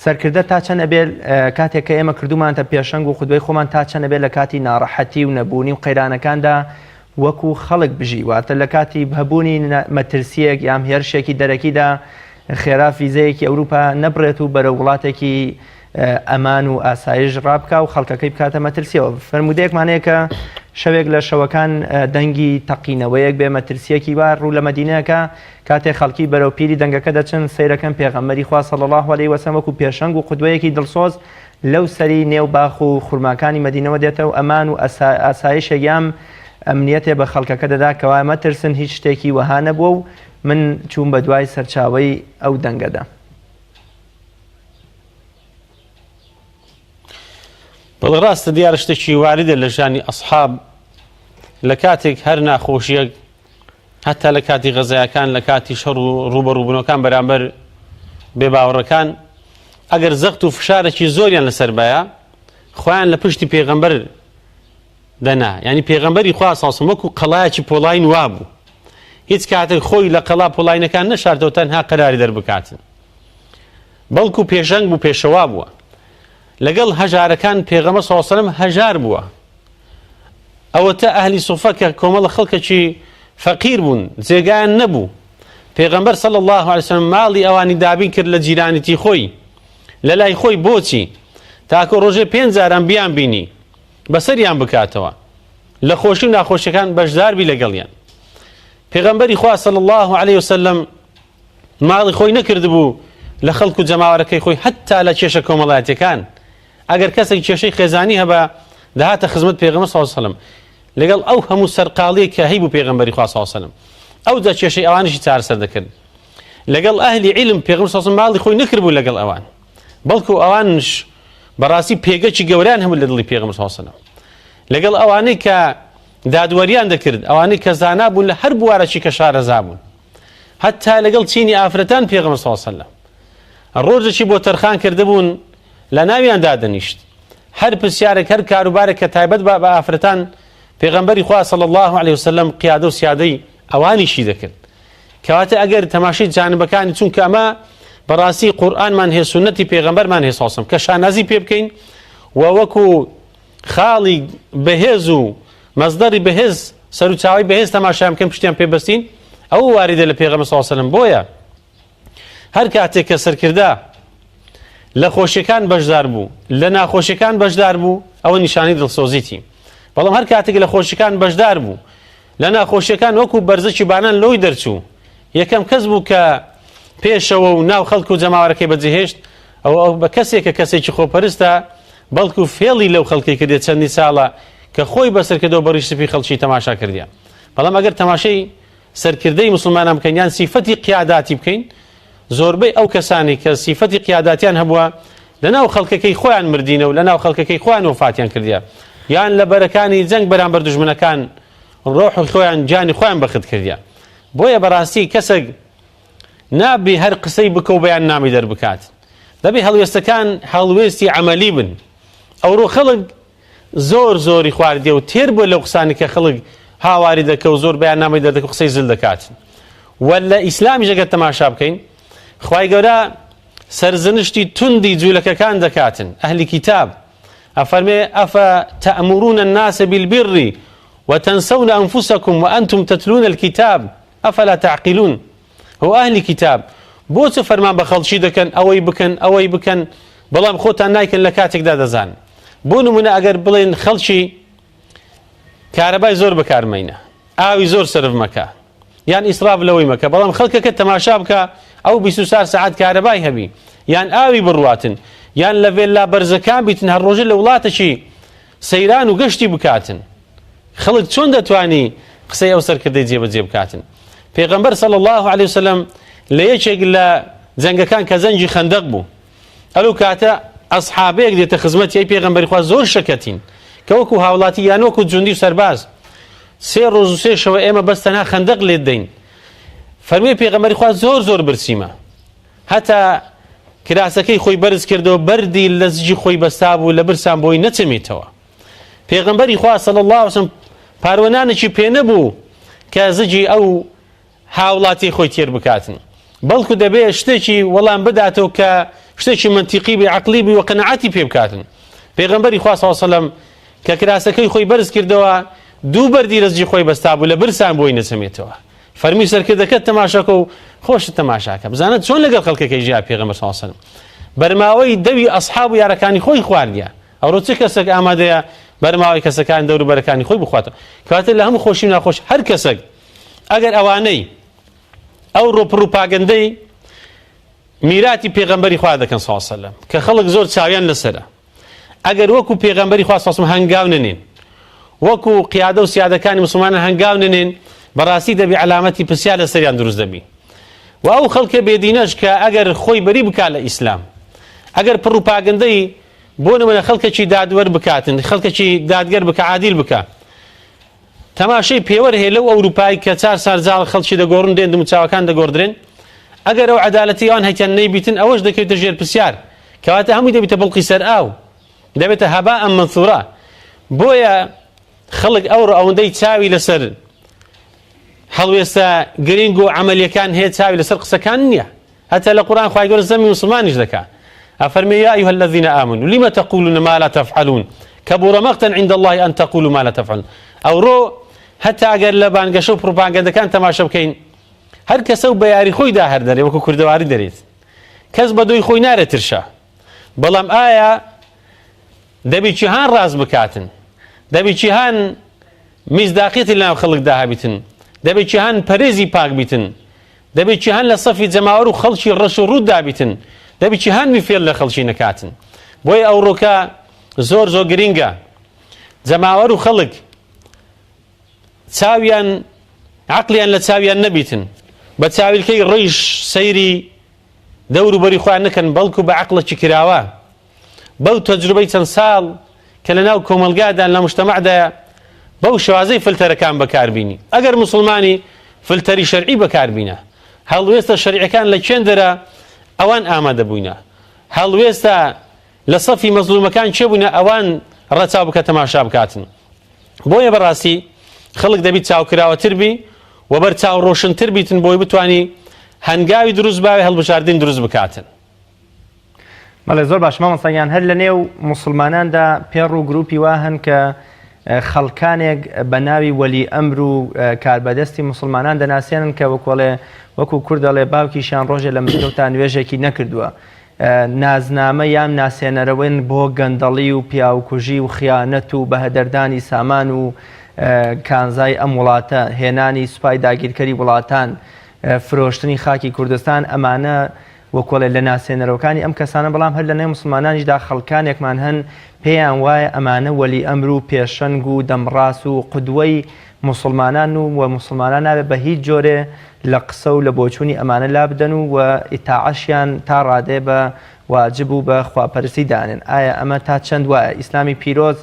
سەرکردە تا چەند ئەبێت کاتێک کە ئێمە کردومانتە پێشەنگ و خودبەی خۆمان تا چەند ئەبێت لە کاتی ناڕەحەتی و نەبوونی و قەیرانەکاندا وەکو خەڵک بژی واتە لە کاتی هەبوونی مەترسیەک یام هێرشێکی دەرەکیدا خێرا فیزەیەکی ئەوروپا نەبڕێت و بەرە وڵاتێکی ئەمان و ئاسایش ڕابکە و خەڵکەکەی بکاتە مەترسیەوە. فرمودەیەکمانەیە کە شەوێک لە شەوەکان دەنگی تەقینەوەیەک بێ مەترسیەکی وا ڕوو لە مەدینەیەکە کاتێک خەڵکی بەرەو پیری دەنگەکە دەچن سەیرەکەم پێغەمبەری خوا صلی الله علیه و سلم وەکو پێشەنگ و قودوەیەکی دڵسۆز لەو سەری نێو باخ و خورماکانی مەدینەوە دێتەوە ئەمان و ئاسایشێک یام ئەمنیەتێ بە خەڵکەکە دەدا کەوا مەترسن هیچ شتێکی وەها نەبووە و من چوون بە دوای سەرچاوەی ئەو دەنگەدا. بەڵێ ڕاستە دیارە شتێکی واردە لە ژانی ئەسحاب لە کاتێک هەر ناخۆشیەک هەتا لە کاتی غەزایەکان لە کاتی شەڕ و ڕوبەڕووبوونەکان بەرامبەر بێباوەڕەکان ئەگەر زەخت و فشارێکی زۆریان لەسەر بایە خۆیان لە پشتی پێغەمبەر دەنا ینی پێغەمبەری خوا ساسم وەکو قەڵایەکی پۆڵاین وابوو هیچ کاتێک خۆی لە قەڵا پۆڵاینەکان نەشاردەوە تەنها قەراری دەربکاتن بەڵکو پێشەنگ بوو پێشەوا بووە لەگەڵ هەژارەکان پێغەمبەر سەڵڵاهو عەلەیهی وسەلەم هەژار بووە ئەوەتە ئەهلی سوفە کە کۆمەڵە خەڵکێکی فەقیر بوون جێگایان نەبوو پێغەمبەر صلی الله علیه و سلم ماڵی ئەوانی دابین کرد لە جیرانیتی خۆی لە لای خۆی بۆچی تاکە ڕۆژێ 5,000 ئەنبیان بینی بەسەریان بکاتەوە لە خۆشی و ناخۆشیەکان بەشداربی لەگەڵیان پێغەمبەری خوا صلی الله علیه و سلم ماڵی خۆی نەکردبوو لە خەڵک و جەماوەرەکەی خۆی حتا لە کێشە کۆمەڵایەتیەکان ئەگەر کەسێک کێشەی خێزانی هەبە دەهاتە خزمەت پێغەمبەر صلی الله علیه و سلم لەگەڵ ئەو هەموو سەرقاڵیەک کە هەیبوو پێغەمبەری خوا صلی الله علیه و سلم ئەو جا کێشەی ئەوانیشی چارەسەر دەکرد لەگەڵ ئەهلی عیلم پێغەمبەر صلی الله علیه و سلم ماڵی خۆی نەکردبوو لەگەڵ ئەوان بەڵکو ئەوانش بەڕاستی پێگەکی گەوریان هەبوو لە دڵی پێغەمبەر صلی الله علیه و سلم لەگەڵ ئەوانەی کە دادوەریان دەکرد ئەوانەی کە زانا بوون لە هەر بوارەکی کە شارەزا بوون حتا لەگەڵ چینی ئافرەتان پێغەمبەر صلی الله علیه و سلم ڕۆژێکی بۆ تەرخان کردبوون لە ناویان دادەنیشت هەر پرسیارێک هەر کاروبارێک کە تایبەت بە ئافرەتان پێغەمبەری خوا صلی الله علیه و سلم قیادە و سیادەی ئەوانیشی دەکرد کەواتە ئەگەر تەماشای جانبەکانی چونکە ئەمە بەڕاستی قورئانمان هەیە سونەتی پێغەمبەرمان هەیە صلی الله علیه و سلم کە شانازی پێ بکەین و وەکو خاڵی بەهێز و مەزدەری بەهێز سەر و چاوەی بەهێز تەماشایان بکەن پشتیان پێبەستین ئەو واریدە لە پێغەمبەر صلی الله علیه و سلم بۆیە هەر کاتێک کە سەرکردە لە خۆشیەکان بەشدار بوو لە ناخۆشیەکان بەشدار بوو ئەوە نیشانەی دڵسۆزیتی بەڵام هەر کاتێک لە خۆشیەکان بەشدار بوو لە ناخۆشیەکان وەکو بەرزەکی بانان لۆی دەرچوو یەکەم کەس بوو کە پێشەوە و ناو خەڵک و جەماوەرەکەی بەجێهێشت ئەو بە کەسێکە کەسێکی خۆپەرستە بەڵکو فێڵی لەو خەڵکی کردێت چەندی ساڵە کە خۆی بەسەرکردەوە بە ڕیشتپی خەڵکی تەماشا کردیان بەڵام ئەگەر تەماشای سەرکردەی موسڵمانان بکەین یان سیفەتی قیاداتی بکەین زۆربەی ئەو کەسانی کە سیفەتی قیاداتیان هەبووە لەناو خەڵکەکەی خۆیان مردینە و لەناو خەڵکەکەی خۆیان وفاتیان کردیان یان لە بەرەکانی جەنگ بەرامبەر دوژمنەکان ڕۆح خۆیان جانی خۆیان بەخت کردیان بۆیە بەڕاستی کەسێک نابێ هەر قسەی بکە و بەیان نامی دەربکات دەبێ هەڵوێستەکان هەڵوێستی عەمەلی بن ئەوڕۆ خەڵک زۆری خواردیە و تێر بووە لەو قسانی کە خەڵک هاواری دەکە و زۆر بەیان نامی دەردەکە و قسەی زل دەکاتن وەلە ئیسلامیش ئەگەر تەماشا بکەین خوای گەورە سەرزنشتی توندی جوولەکەکان دەکاتن ئەهلی کیتاب ئەفەرمێ ئەفەتەئمورون الناس بالبر وتنسون أنفسكم وأنتم تتلون الكتاب أفلا تعقلون هو أهل كتاب بۆچە فەرمان بە خەڵکی دەکەن ئەوەی بکەن بەڵام خۆتان نایکەن لە کاتێکدا دەزان بۆ نمونە ئەگەر بڵێن خەڵکی کارەبای زۆر بەکارمەینە ئاوی زۆر سرف مەکە یان ئیسراف لەوەی مەکە بەڵام خەڵکەکە تەماشا بکە ئەو 24 ساعات کارەبای هەبی یان ئاوی بڕواتن یان لە ڤێلا بەرزەکان بیتن هەر ڕۆژە لە وڵاتەکی سەیران و گەشتی بکاتن خەڵک چۆن دەتوانی قسەی ئەو سەرکردەی جێبەجێ بکاتن پێغەمبەر صلی الله علیه و سلم لە یەکێک لە جەنگەکان کە زەنگی خەندەق بوو ئەلو کاتە ئەسحابەیەک دێتە خزمەتی ئەی پێغەمبەری خوا زۆر شەکەتین کە وەکو هاوڵاتی یان وەکو جوندی و سەرباز 3 ڕۆژ و 3 شەوە ئێمە بەس تەنها خەندەق لێت دەین فەرمووی پێغەمبەری خوا زۆر برسیمە هەتا کراسەکەی خۆی بەرز کردەوە بەردی لە زگی خۆی بەستا بوو لە برسان بۆی نەچەمێتەوە پێغەمبەری خوا صلی الله علیه و سلم پارۆنانێکی پێ نەبوو کە زگی ئەو هاوڵاتی خۆی تێر بکاتن بەڵکو دەبێت شتێکی وەڵام بداتەوە کە شتێکی منتیقی بێ عەقلی بێ و قەنەعەتی پێ بکاتن. پێغەمبەری خوا صلی الله علیه وسلم کە کراسەکەی خۆی بەرز کردەوە دوو بەردی ڕزجی خۆی بەستا بوو لە برسان بۆی نەچەمێتەوە. فەرمی سەرکردەکەت تەماشاکە و خۆشت تەماشاکە بزانە چۆن لەگەڵ خەڵکەکەی ژیا پێغەمبەر صلی الله علیه وسلم بەرماوەی دەوی ئەسحاب و یارەکانی خۆی خواردیە. ئەوڕۆ چه کەسێک ئامادەیە بەرماوەی کەسەکان دەوروبەرەکانی خۆی بخواتەوە کەواتە لە هەموو خۆشی و ناخۆش هەر کەسێک ئەگەر ئەوانەی ئەو ڕۆپڕوپاگەندەی میراتی پێغەمبەری خوا دەکەن صلی الله علیه وسلم کە خەڵک زۆر چاویان لەسەرە ئەگەر وەکو پێغەمبەری خوا صلی الله علیه وسلم هەنگاو ننێن وەکو قیادە و سیادەکانی مسلمانان هەنگاو ننێن بەڕاستی دەبی علامەتی پرسیار لەسەریان دروست دەبی و ئەو خەڵکە بێدینەش کە ئەگەر خۆی بەری بکات لە ئیسلام ئەگەر پڕوپاگەندەی بۆ نمونە خەڵکێکی دادوەر بکاتن خەڵکێکی دادگەر بکە عادیل بکە تەماشەی پێوەرهێ لەو ئەوروپای کە 4 سارزاڵ خەڵکی دەگۆڕن دێن دموچاوەکان دەگۆڕدرێن ئەگەر ئەو عەدالەتی ئەوان هەیتیان نەیبیتن ئەوەش دەکەوێتە ژێر پرسیار کەواتە هەمووی دەبێتە بەڵقی سەر ئاو دەبێتە هەباء منثورا بۆیە خەڵک ئەوڕۆ ئەوەندەی چاوی لەسەر هەڵوێستە گرنگ و عەمەلیەکان هەیە چاوی لەسەر قسەکان نییە هەتا لە قورئان خوای گەورە زەمی مسلمانیش دەکات أفرمي يا أيها الذين آمنوا لما تقولون ما لا تفعلون كبر مقتا عند الله أن تقولوا ما لا تفعلون أو رو حتى أجر لبان قشو بروباغندا كان تماشا بكين هر كسو بياري خوي دا هر داري وكو كردواري داريت كس بدوي خوي نار ترشا بلام آية دبي جهان راز بكاتن دبي جهان مصداقية الله خلق داها بيتن دبي جهان بريزي باق بيتن دبي جهان لصفي جماورو خلشي الرشو رود دا بيتن دەبی چی هەن فێر لە خەڵکی نەکاتن بۆی ئەوڕۆکە زۆر زۆر گرینگە جەماوەر و خەڵک چاویان عەقلیان لە چاویان نەبیتن بە چاویلکەی ڕیش سەیری دەوروبەری خۆیان نەکەن بەڵکو بە عەقڵێکی کراوە بەو تەجروبەی چەند ساڵ کە لەناو کۆمەلگادان لە موجتەمەعدایە بەو شێوازەی فلتەرەکان بەکاربینی ئەگەر موسڵمانی فلتەری شەرعی بەکاربینە هەڵوێستە شەریعەکان لە کێندەرە ئەوان ئامادە بووینە هەڵوێستە لە سەفی مەزلومەکان چێ بووینە ئەوان ڕەچاو بکە تەماشا بکاتن بۆیە بەڕاستی خەڵک دەبیت چاوکراوەتر بی و بەرچاو ڕۆشنتر بیتن بۆی بتوانی هەنگاوی دروست باوی هەڵبژاردن دروست بکاتن بەڵێ زۆر باش مامۆستایان هەر لە نێو موسڵماناندا پێڕ و گروپی وا هەن کە خەڵکانێک بە ناوی وەلی ئەمر و کاربەدەستی موسڵمانان دەناسێنن کە وەکو کورد دەڵێ باوکیشیان ڕۆژێ لە مزگەوتا نوێژێکی نەکردووە نازنامە یان ناسێنەرەوەن بۆ گەندەڵی و پیاوکوژی و خیانەت و بەهەدەردانی سامان و کانزای ئەم وڵاتە هێنانی سوپای داگیرکەری وڵاتان فرۆشتنی خاکی کوردستان ئەمانە وەکۆڵێ لە ناسێنەرەوەکانی ئەم کەسانە بەڵام هەر لە نێو موسڵمانانیشدا خەڵکانێکمان هەن پێیان وایە ئەمانە وەلی ئەمر و پێشەنگ و دەمڕاست و قودوەی موسڵمانان و موسڵمانان نابێت بە هیچ جۆرێ لە قسە و لە بۆچوونی ئەمانە لا بدەن و ئیتاعەشیان تا ڕادێ بە واجب و بە خواپەرستی دانێن ئایا ئەمە تا چەند وایە ئیسلامی پیرۆز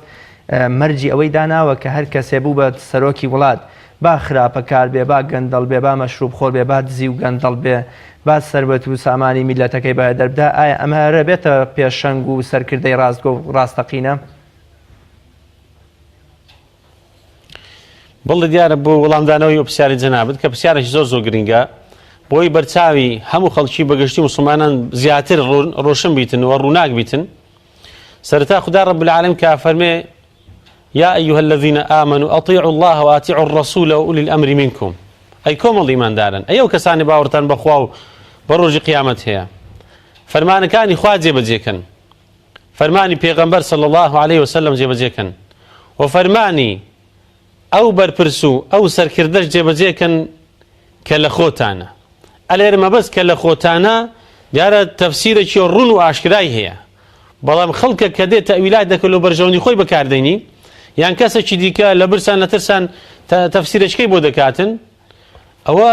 مەرجی ئەوەی داناوە کە هەر کەسێ بوو بە سەرۆکی وڵات با خراپەکار بێ با گەندەڵ بێ با مەشروب خۆر بێ با دزی و گەندەڵ بێ با سەربەت و سامانی میلەتەکەی بە دەربدا ئایا ئەمە هەرە بێتە پێشەنگ و سەرکردەی ڕاستگۆ و ڕاستەقینە بڵێ دیارە بۆ وەڵامدانەوەی ئەو پرسیاری جەنابەت کە پرسیارێکی زۆر زۆر گرنگە بۆی بەرچاوی هەموو خەڵکی بەگشتی موسڵمانان زیاتر ڕۆشن بیتن و ڕووناک بیتن سەرەتا خودای رب العالمین کە فەرمێ يا أيها الذين آمنوا أطيعوا الله وأطيعوا الرسول وأولي الأمر منكم أي كومل إيمان دارن أيو كساني باورتان بخواو بروج قيامت هي فرمان كان إخوات جيب جيكن فرماني پیغمبر صلى الله عليه وسلم جيب جيكن وفرماني أو برپرسو أو سركردش جيب جيكن كالخوتانا ألير ما بس كالخوتانا ديارة تفسير رون وآشكراي هي بەڵام خەڵکە کە دێت تەویلات دەکە لە بەرژەوەندی خۆی بەکاردێنی یان کەسێکی دیکە لە برسان لە ترسان تەفسیرەکەی بۆ دەکاتن ئەوە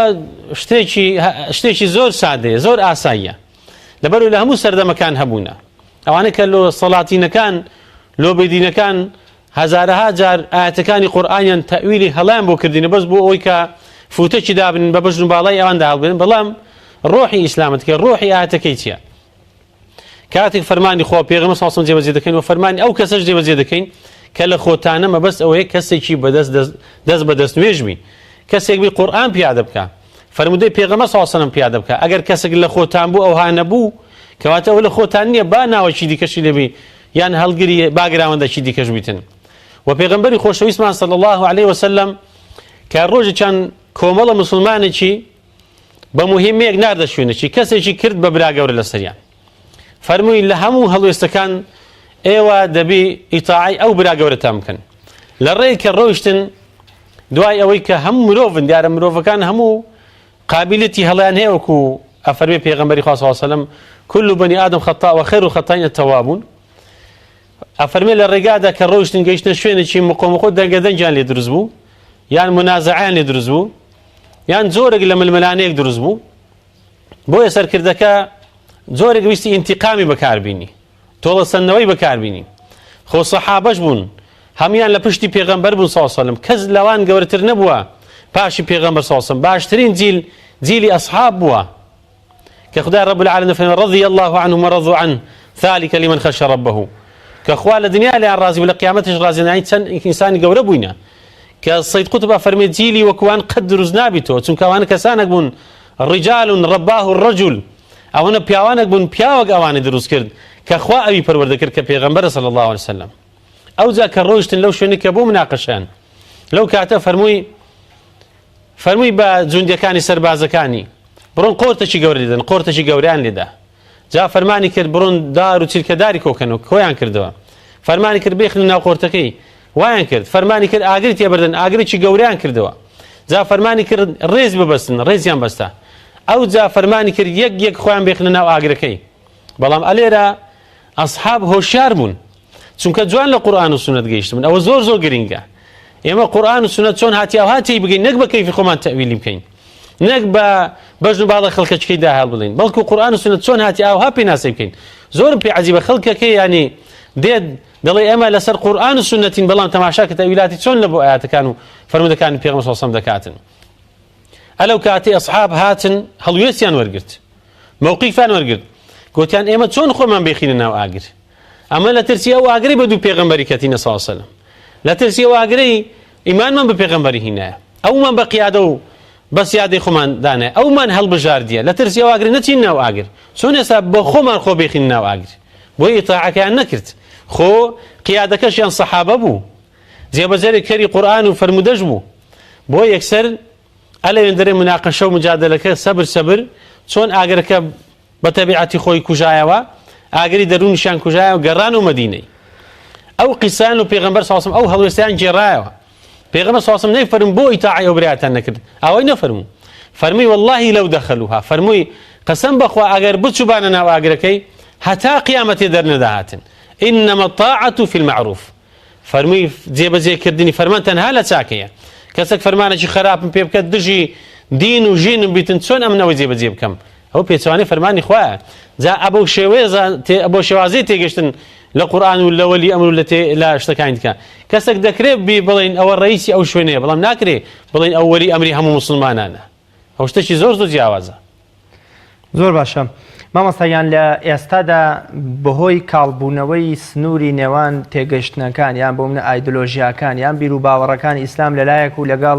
شتێکی زۆر سادەیە زۆر ئاساییە لەبەرەوەی لە هەموو سەردەمەکان هەبوونە ئەوانە کە لۆ سەڵاتینەکان لۆ بێدینەکان هەزارەها جار ئاەتەکانی قورئانیان تەویلی هەڵیان بۆ کردینە بەس بۆ ئەوەی کە فوتەکی دابن بە بەژن باڵای ئەواندا هەڵبێن بەڵام ڕۆحی ئیسلامت کە ڕۆحی ئاەتەکەی چییە کاتێک فەرمانی خوا پێغەمبەر صلی الله علیه و سلم جێبەجێ دەکەین و فەرمانی ئەو کەسەش جێبەجێ دەکەین کە لە خۆتانە مەبەست ئەوەیە کەسێکی دەست بە دەست نوێژ بی کەسێک بی قورئان پیادە بکە فەرمودەی پێغەمبەر صلی الله علیه و سلم پیادە بکە ئەگەر کەسێک لە خۆتان بوو ئەو هانە بوو کەواتە ئەو لە خۆتان نییە با ناوەکی دیکەشی لەبێ یان هەڵگری باگراوەندەکی دیکەش بیتن و پێغەمبەری خۆشەویستمان صلی الله عليه وسلم کە ڕۆژێکیان کۆمەڵە مسلمانێکی بە مهمەیەک ناردە شوێنێکی کەسێکی کرد بە برا گەورە لەسەریان فەرمووی لە هەموو هەڵوێستەکان ئێوە دەبێ ئیتاعی ئەو برا گەورەتان بکەن لە ڕێی کە ڕۆیشتن دوای ئەوەی کە هەموو مرۆڤن دیارە مرۆڤەکان هەموو قابلیەتی هەڵیان هەیە وەکو ئەفەرمێ پێغەمبەری خوا صلی الله علیه وسلم كل بني آدم خطاء وخير الخطائين التوابون ئەفەرمێ لە ڕێگادا کە ڕۆیشتن گەیشتە شوێنێکی مقۆمەخۆ دەنگەدەنجیان لێ دروست بوو یان منازعیان لێ دروست بوو یان جۆرێک لە ململانەیەک دروست بوو بۆیە سەرکردەکە جۆرێک ویستی ئینتیقامی بەکاربینی تۆڵە سەندنەوەی بەکاربینی خۆ سەحابەش بوون هەمیان لە پشتی پێغەمبەر بوون صلی الله علیه وسلم کەس لەوان گەورەتر نەبووە پاشی پێغەمبەر صلی الله علیه وسلم باشترین جیلی ئەصحاب بووە کە خدای رب العالمین فەرمێ رضي الله عنهم ورضوا عنه ذلك لمن خشى ربه کە خوا لە دنیا لێیان ڕازی و لە قیامەتش ڕازی نایی چەند ئینسانی گەورە بووینە کە سەید قوتب فەرمێ جیلی وەکوان قەت دروست نابیتەوە چونکە ئەوانە کەسانێک بوون ڕیجال رباه الرجل ئەوانە پیاوانێک بوون پیاوەک ئەوانە دروست کرد کە خوا ئەوی پەروەردە کرد کە پێغەمبەر صلی الله عليه وسلم ئەوجا کە ڕۆیشتن لەو شوێنێ کە بۆ مناقەشەیان لەو کاتە فەرمووی بە جوندەکانی سەربازەکانی بڕۆن قۆرتێکی گەورە دێدەن قۆرتێکی گەورەیان لێدا جا فەرمانی کرد بڕۆن دار و چیرکەداری کۆکەنەوە کۆیان کردەوە فەرمانی کرد بێخنن ناو قۆرتەکەی وایان کرد فەرمانی کرد ئاگری تێبەردن ئاگرێکی گەورەیان کردەوە جا فەرمانی کرد ڕێز ببەستن ڕێزیان بەستە ئەو جا فەرمانی کرد یەک خۆیان بێخنە ناو ئاگرەکەی بەڵام ئەلێرە ئەصحاب هۆشیار بوون چونکە جوان لە قورئان و سونەت گەیشتبوون ئەوە زۆر گرینگە ئێمە قورئان و سونەت چۆن هاتی ئەو هاتی بگەین نەک بە کەیفی خۆمان تەویلی بکەین نەک بە بەژن و باڵە خەڵکەچکەی داهێڵ بڵین بەڵکو قورئان و سونەت چۆن هاتی ئەوها پێناسەی بکەین زۆرم پێ عەجیبە خەڵکەکەی ینی دێت دەڵێ ئێمە لەسەر قورئان و سونەتین بەڵام تەماشا کە تەویلاتی چۆن لە بۆ ئاياتەکان و فەرمودەکانی پێغەمبەر صلی الله علیه وسلم دەکاتن ئەلەو کاتی ئەصحاب هاتن هەڵوێستیان وەرگرت موقیفیان وەرگرت گوتیان ئێمە چۆن خۆمان بێخینە ناو ئاگر ئەمە لە ترسی ئەو ئاگرەی بە دوو پێغەمبەری کەتینە صلی الله علیه وسلم لە ترسی ئەو ئاگرەی ئیمانمان بە پێغەمبەری هینایە ئەومان بە قیادە و بەس یادەی خۆمان دانێ ئەومان هەڵبژاردیە لە ترسی ئەو ئاگر نەچین ناو ئاگر چۆن ئێستا بە خۆمان خۆ بێخین ناو ئاگر بۆی ئیطاعەکەیان نەکرد خۆ قیادەکەشیان سەحابە بوو جێبەجێری کەری قورئان و فەرمودەش بوو بۆ یەکسەر ئەلەوێن دەرێ مناقەشە و مجادلەکە سەبر چۆن ئاگرەکە بە تەبیعەتی خۆی کوژایەوە ئاگری دەروونیشیان کوژایەوە گەڕان و مەدینەی ئەو قیسان و پێغەمبەر صلی الله علیه وسلم ئەو هەڵوێستیان گێڕایەوە پێغەمبەر صلی الله علیه وسلم نەیفەرموو بۆ ئیطاعی ئەو برایەتان نەکرد ئەوەی نەفەرموو فەرمووی والله لەو دەخەلوها فەرمووی قەسەم بەخوا ئەگەر بچوبانە ناو ئاگرەکەی هەتا قیامەتێ دەرنەداهاتن إنما الطاعة في المعروف فەرمووی جێبەجێکردنی فەرمان تەنها لە چاکەیە کەسێک فەرمانێکی خراپم پێ بکات دژی دین و ژینم بیتن چۆن ئەمنەوەی جێبەجێ بکەم ئەو پێچوانەی فەرمانی خوایە جا ئەبەو شێوازەی تێگەشتن لە قورئان و لە وەلی ئەمر و لە شتەکانی دیکە کەسێک دەکرێت بڵێن ئەوە ڕئیسی ئەو شوێنەیە بەڵام ناکرێ بڵێن ئەو وەلی ئەمری هەموو موسڵمانانە ئەو شتێکی زۆر جیاوازە زۆر باشە مامۆستایان لە ئێستادا بەهۆی کاڵبوونەوەی سنووری نێوان تێگەشتنەکان یان بۆ منە ئایدۆلۆژیاکان یان بیر و باوەڕەکانی ئیسلام لەلایەک و لەگەڵ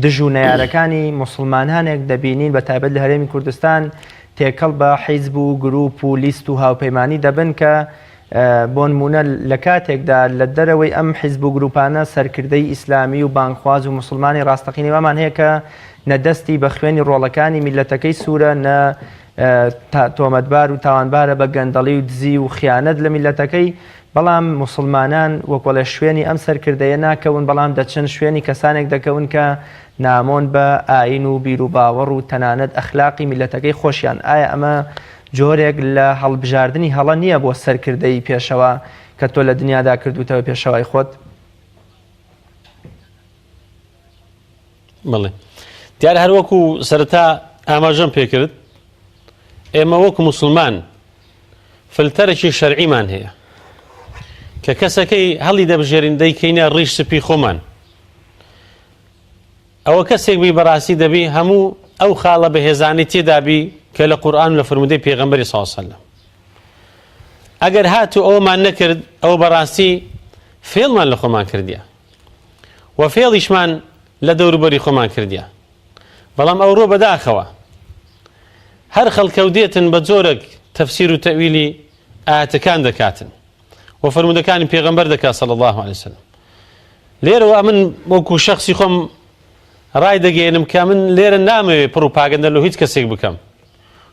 دژ و نەیارەکانی موسڵمانانێک دەبینین بە تایبەت لە هەرێمی کوردستان تێکەڵ بە حیزب و گروپ و لیست و هاوپەیمانی دەبن کە بۆ نمونە لە کاتێکدا لە دەرەوەی ئەم حیزب و گروپانە سەرکردەی ئیسلامی و بانخواز و موسڵمانی ڕاستەقینی وەمان هەیە کە نەدەستی بە خوێنی ڕۆڵەکانی میلەتەکەی سوورە نە تۆمەتبار و تاوانبارە بە گەندەڵی و دزی و خیانەت لە میلەتەکەی بەڵام موسڵمانان وەکو لە شوێنی ئەم سەرکردەیە ناکەون بەڵام دەچن شوێنی کەسانێک دەکەون کە نامۆن بە ئاین و بیر و باوەڕ و تەنانەت ئەخلاقی میلەتەکەی خۆشیان ئایا ئەمە جۆرێک لە هەڵبژاردننی هەڵە نییە بۆ سەرکردەی پێشەوە کە تۆ لە دنیادا کردوتەوە پێشەوای خۆت؟ بڵێ دیارە هەر وەکو سەرەتا ئاماژەم پێکرد ئێمە وەکو موسڵمان فلتەرێکی شەرعیمان هەیە کە کەسەکەی هەڵی دەبژێرین دەیکەینە ڕیش سپی خۆمان ئەوە کەسێک بی بەڕاستی دەبی هەموو ئەو خاڵە بەهێزانی تێدابی کە لە قورئان و لە فرمودەی پێغەمبەری صلی الله علیه وسلم ئەگەر هاتو ئەومان نەکرد ئەو بەڕاستی فێڵمان لە خۆمان کردیە و فێڵیشمان لە دەوروبەری خۆمان کردیە بەڵام ئەو ڕۆ بەداخەوە هەر خەڵکەودێتن بە جۆرێک تفسير و تأويلي آياتكان دكاتن وفرمودكان پیغمبر دكا صلى الله عليه وسلم ليرو أمن وكو شخصي خم ڕای دەگەێنم کە من لێرە نامەوێت پڕوپاگەندە لە هیچ کەسێک بکەم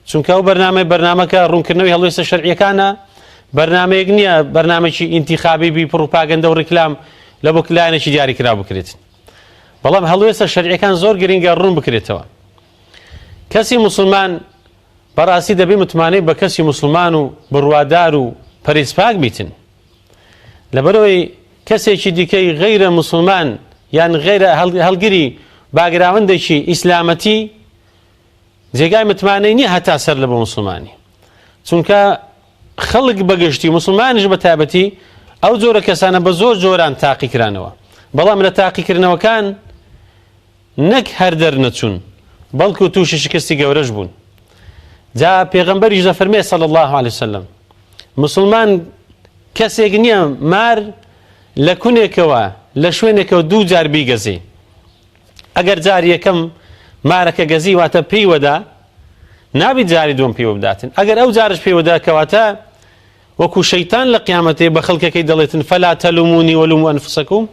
چونکە ئەو بەرنامەکە ڕوونکردنەوەی هەڵوێستە شەرعیەکانە بەرنامەیەک نییە بەرنامێکی ئینتیخابی بی پڕوپاگەندە و ڕیکلام لە بۆ کلایەنێکی دیاریکرا بکرێت بەڵام هەڵوێستە شەرعیەکان زۆر گرنگە ڕوون بکرێتەوە کەسی مسلمان بەڕاستی دەبێ متمانەی بە کەسی مسلمان و بڕوادار و پەرهیزپاک بیتن لەبەرەوەی کەسێکی دیکەی غەیرە مسلمان یان غەیرە هەڵگیری باگراوندێکی ئیسلامەتی جێگای متمانەی نییە هەتا سەر لە بە مسلمانی چونکە خەڵک بەگشتی مسلمانش بە تایبەتی ئەو جۆرە کەسانە بە زۆر جۆران تاقی کرانەوە بەڵام لە تاقیکردنەوەکان نەک هەر دەرنەچوون بەڵکو تووشی شکستی گەورەش بوون جا پێغەمبەریش دەفەرمێ صلی الله عليه وسلم مسلمان کەسێک نییە مار لە کونێکەوە لە شوێنێکەوە دوو جار بیگەزێ ئەگەر جاری یەکەم مارەکە گەزی واتە پێیوەدا نابێت جاری دووەم پێوە بداتن ئەگەر ئەو جارش پێوەدا کەواتە وەکو شەیتان لە قیامەتێ بە خەڵکەکەی دەڵێتن فەلا تەلومونی وەلوموا ئەنفسەکوم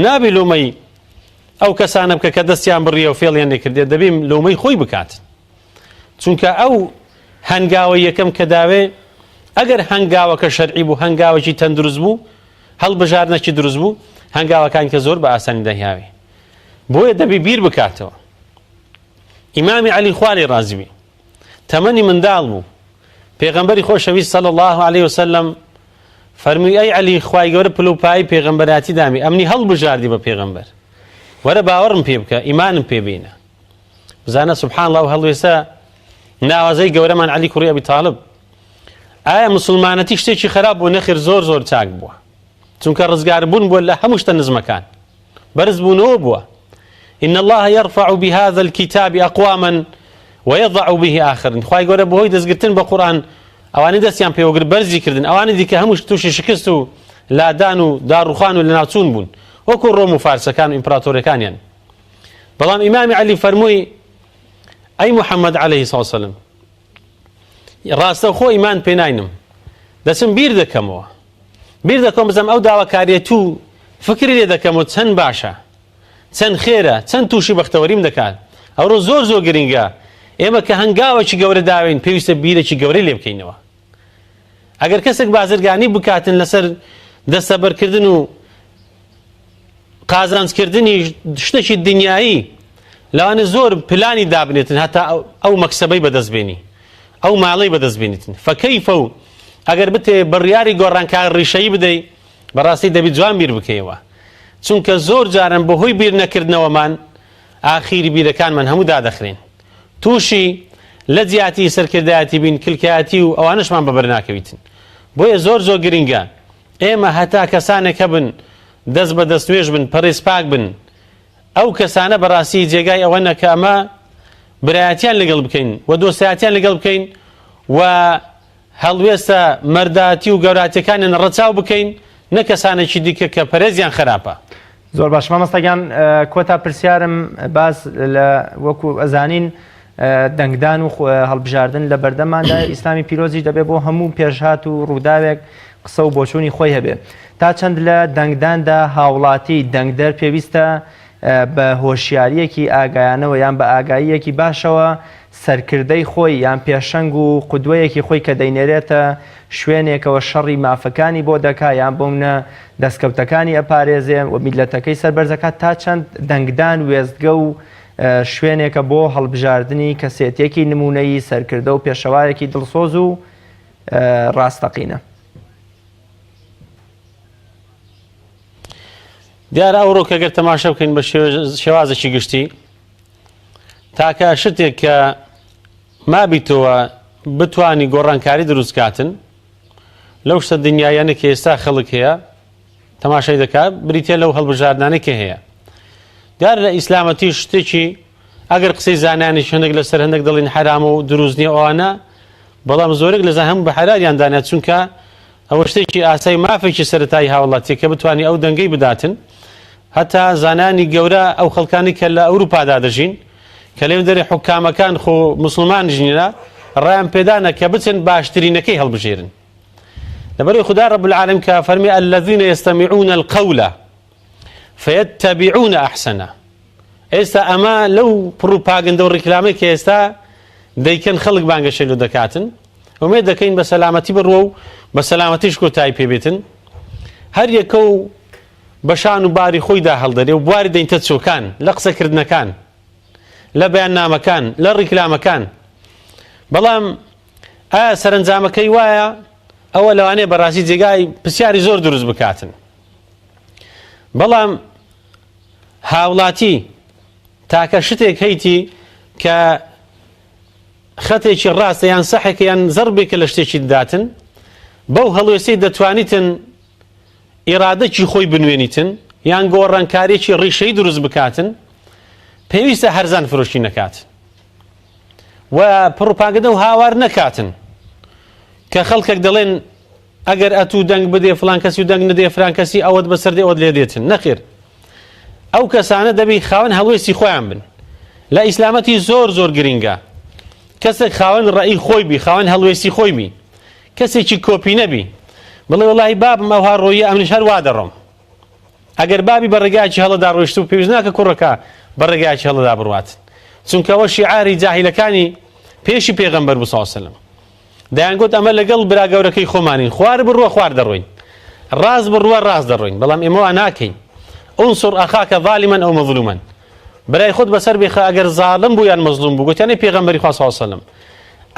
نابێ لۆمەی ئەو کەسانە بکە کە دەستیان بڕیە و فێڵیان لێکردێت دەبێ لۆمەی خۆی بکاتن چونکە ئەو هەنگاوە یەکەم کە داوێ ئەگەر هەنگاوەکە شەرعی بوو هەنگاوەکی تەندروست بوو هەڵبژارنەکی دروست بوو هەنگاوەکان کە زۆر بە ئاسانی دەهیاوێ بۆیە دەبێ بیر بکاتەوە ئیمامی عەلی خوا لێی ڕازی بێ تەمەنی منداڵ بوو پێغەمبەری خۆشەویست صلی الله عليه وسلم فەرمووی ئەی عەلی خوای گەورە پلوپایی پێغەمبەراتی دامی ئەمنی هەڵبژاردی بە پێغەمبەر وەرە باوەڕم پێ بکە ئیمانم پێ بینە بزانە سوبحان الله هەڵوێستا ناوازەی گەورەمان عەلی کوڕی ئەبی تاڵب ئایا مسلمانەتی شتێکی خراپ بوو نەخێر زۆر زۆر چاک بووە چونکە ڕزگاربوون بووە لە هەموو شتە نزمەکان بەرزبوونەوە بووە إن الله يرفع بهذا الكتاب أقواما ويضع به آخرين خوای گەورە بەهۆی دەستگرتن بە قورئان ئەوانەی دەستیان پێوەگر بەرزی کردن ئەوانەی دیکە هەموو تووشی شکست و لادان و داڕوخان و لەناوچوون بوون وەکو ڕۆم و فارسەکان و ئیمپراتۆرەکانیان بەڵام ئیمامی عەلی فەرمووی ئەی محەممەد عليه الصلاة والسلام ڕاستەوخۆ ئیمان پێ ناینم دەچم بیر دەکەم بزەم ئەو داواکاریەت و فکری لێ دەکەم و چەند باشە چەند خێرە چەند تووشی بەختەوەریم دەکات ئەوڕۆ زۆر زۆر گرنگە ئێمە کە هەنگاوێکی گەورە داوین پێویستە بیرێکی گەورەی لێ بکەینەوە ئەگەر کەسێک بازرگانی بکاتن لەسەر دەستەبەرکردن و قازانجکردنی شتێکی دنیایی لەوانە زۆر پلانی دابنێتن هەتا ئەو مەکسەبەی بەدەستبێنی ئەو ماڵەی بەدەستبێنیتن فەکەیفە و ئەگەر بتێ بڕیاری گۆڕانکار ڕیشەیی بدەی بەڕاستی دەبێت جوان بیر بکەیەوە چونکە زۆر جارن بەهۆی بیر نەکردنەوەمان ئاخیری بیرەکانمان هەموو دادەخرێن تووشی لە جیاتی سەرکردایەتی بین کلکایەتی و ئەوانشمان بەبەر ناکەویتن بۆیە زۆر زۆر گرنگە ئێمە هەتا کەسانێکە بن دەست بە دەستنوێژ بن پەڕێزپاک بن ئەو کەسانە بەڕاستی جێگای ئەوە نەکە ئەمە برایەتیان لەگەڵ بکەین و دۆستایەتیان لەگەڵ بکەین و هەڵوێستە مەرداتی و گەوراتیەکانیان ڕەچاو بکەین نە کەسانێکی دیکە کە پەرێزیان خراپە زۆر باش مامۆستاگیان کۆتا پرسیارم باز لە وەکو ئەزانین دەنگدان و هەڵبژاردن لە بەردەماندا ئیسلامی پیرۆزیش دەبێت بۆ هەموو پێشهات و ڕووداوێک قسە و بۆچوونی خۆی هەبێ تا چەند لە دەنگداندا هاوڵاتی دەنگدەر پێویستە بە هۆشیاریەکی ئاگایانەوە یان بە ئاگاییەکی باشەوە سەرکردەی خۆی یان پێشەنگ و قودوەیەکی خۆی کە دەینێرێتە شوێنێکەوە شەڕی مافەکانی بۆ دەکا یان بۆمنە دەستکەوتەکانی ئەپارێزێ و میلەتەکەی سەربەرزەکات تا چەند دەنگدان وێستگە و شوێنێکە بۆ هەڵبژاردننی کەسێتێکی نمونەیی سەرکردە و پێشەوایەکی دڵسۆز و ڕاستەقینە دیارە ئەوڕۆ کە گەر تەماشا بکەین بە شێوازێکی گشتی تاکە شتێک کە مابیتەوە بتوانی گۆڕانکاری دروستکاتن لەو شتە دنیایانە کە ئێستا خەڵک هەیە تەماشای دەکات بریتە لەو هەڵبژاردانە کە هەیە دیارە لە ئیسلامەتی شتێکی ئەگەر قسەی زانانی هەندێک لەسەر هەندێک دەڵێن حرامە و دروست نییە ئەوانە بەڵام زۆرێک لە هەموو بە حەلالیان دانێت چونکە ئەوە شتێکی ئاسایی مافێکی سەرەتایی هاوڵاتی کە بتوانی ئەو دەنگەی بداتن هەتا زانانی گەورە ئەو خەڵکانی کە لە ئەوروپادا دەژین کە لێو دەرێ حکامەکان خۆ مسلمان ژینە ڕایان پێدانە کە بچن باشترینەکەی هەڵبژێرن لەبەرەوەی خوددا رب العالمین کە فەرمی الذين يستمعون القول فيتبعون أحسنه ئێستا ئەمە لەو پڕوپاگەندە و ڕیکلامەی کە ئێستا دەیکەن خەڵک بانگەشەی لێ دەکاتن ئومێد دەکەین بە سەلامەتی بڕوە و بە سەلامەتیش کۆتایی پێبێتن هەر یەکە و بەشان و باری خۆیدا هەڵدەرێ و بواری دەینتە چۆکان لە قسەکردنەکان لە بەیاننامەکان لە ڕیکلامەکان بەڵام ئایا سەرنجامەکەی وایە ئەوە لەوانەیە بەڕاستی جێگای پرسیاری زۆر دروست بکاتن بەڵام هاوڵاتی تاکە شتێک هەیتی کە خەتێکی ڕاستە یان سەحێکە یان زەربێکە لە شتێکی داتن بەو هەڵوێستەی دەتوانیتن ئیرادەکی خۆی بنوێنیتن یان گۆڕانکارێکی ڕیشەی دروست بکاتن پێویستە هەرزان فرۆشی نەکات و پڕۆپاگەندە و هاوار نەکاتن کە خەڵکێک دەڵێن ئەگەر ئەتوو دەنگ بدێ فلان کەسی و دەنگ نەدێ فلان کەسی ئەوەت بەسەردێ ئەوەت لێ دێتن نەخێر ئەو کەسانە دەبی خاوەن هەڵوێستی خۆیان بن لە ئیسلامەتی زۆر زۆر گرنگە کەسێک خاوەن ڕەئی خۆی بی خاوەن هەڵوێستی خۆی بی کەسێکی کۆپی نەبی بڵێ وەڵاهی بابم ئەوها ڕۆیە ئەمنیش هەر وا دەڕۆم ئەگەر بابی بە ڕێگایکی هەڵەدا ڕۆیشت و پێویست ناکە کوڕەکە بە ڕێگایکی هەڵەدا بڕواتن چونکە ئەوە شیعاری جاهیلەکانی پێشی پێغەمبەر بوو سەڵڵەهو عەلەیهی وسەلەم دەیانگوت ئەمە لەگەڵ برا گەورەکەی خۆمانین خوار بڕوە خوار دەڕۆین ڕاست بڕوە ڕاست دەڕۆین بەڵام ئێمە وا ناکەین انصر أخاك ظالما أو مظلوما برای خود بەسەر بێخە ئەگەر زاڵم بوو یان مەزلوم بوو گوتیانەی پێغەمبەری خوا صلی الله علیه وسلم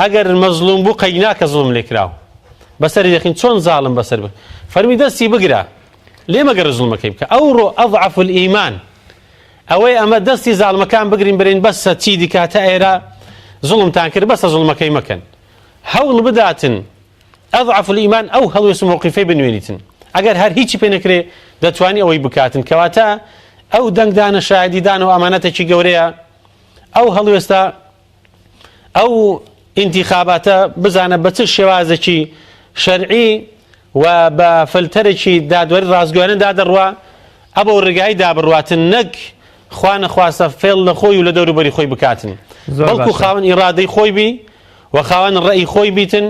ئەگەر مەزلوم بوو قەیناکە زڵم لێ کراوە بەسەری دەخین چۆن زاڵم بەسەر بێ فەرمی دەستی بگرە لێ مەگەر زڵمەکەی بکە ئەوڕۆ ئەضعف الئیمان ئەوەی ئەمە دەستی زاڵمەکان بگرین برین بەسە چی دیکاتە ئێرە زڵمتان کرد بەسە زڵمەکەی مەکەن هەوڵ بداتن ئەضعف الئیمان ئەو هەڵوێست موقیفەی بنوێنیتن ئەگەر هەر هیچی پێ نەکرێ دەتوانی ئەوەی بکاتن کەواتە ئەو دەنگدانە شایدیدان و ئەمانەتێکی گەورەیە ئەو هەڵوێستە ئەو ئینتیخاباتە بزانە بە چ شێوازێکی شەرعی و بە فلتەرێکی دادوەری ڕازگویانەدا دەڕوا ئەبە ڕێگایی دابڕواتن نەک خوا نەخواستە فێڵ لە خۆی و لە دەوروبەری خۆی بکاتن بەڵکو خاوەن ئیرادەی خۆی بی و خاوەن ڕێی خۆی بیتن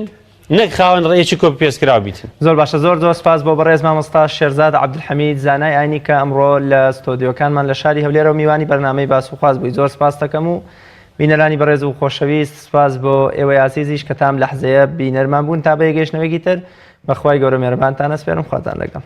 نەک خاوەن ڕێیەکی کۆپی پێستکراو بیتن زۆر باشە زۆر سپاس بۆ بەڕێز مامۆستا شێرزاد عەبدولحەمید زانای ئاینی کە ئەمڕۆ لە ستۆدیۆکانمان لە شاری هەولێرە و میوانی بەرنامەی باس و خواست بووی زۆر سپاس دەکەم و بینەرانی بەڕێز و خۆشەویست سپاس بۆ ئێوەی عەزیزیش کە تام لەحزەیە بینەرمان بوون تا بە یەگەیشتنەوەیەکی تر بەخوای گەورە مێرەبانتان ئەسپێرم خواتان لەگەڵ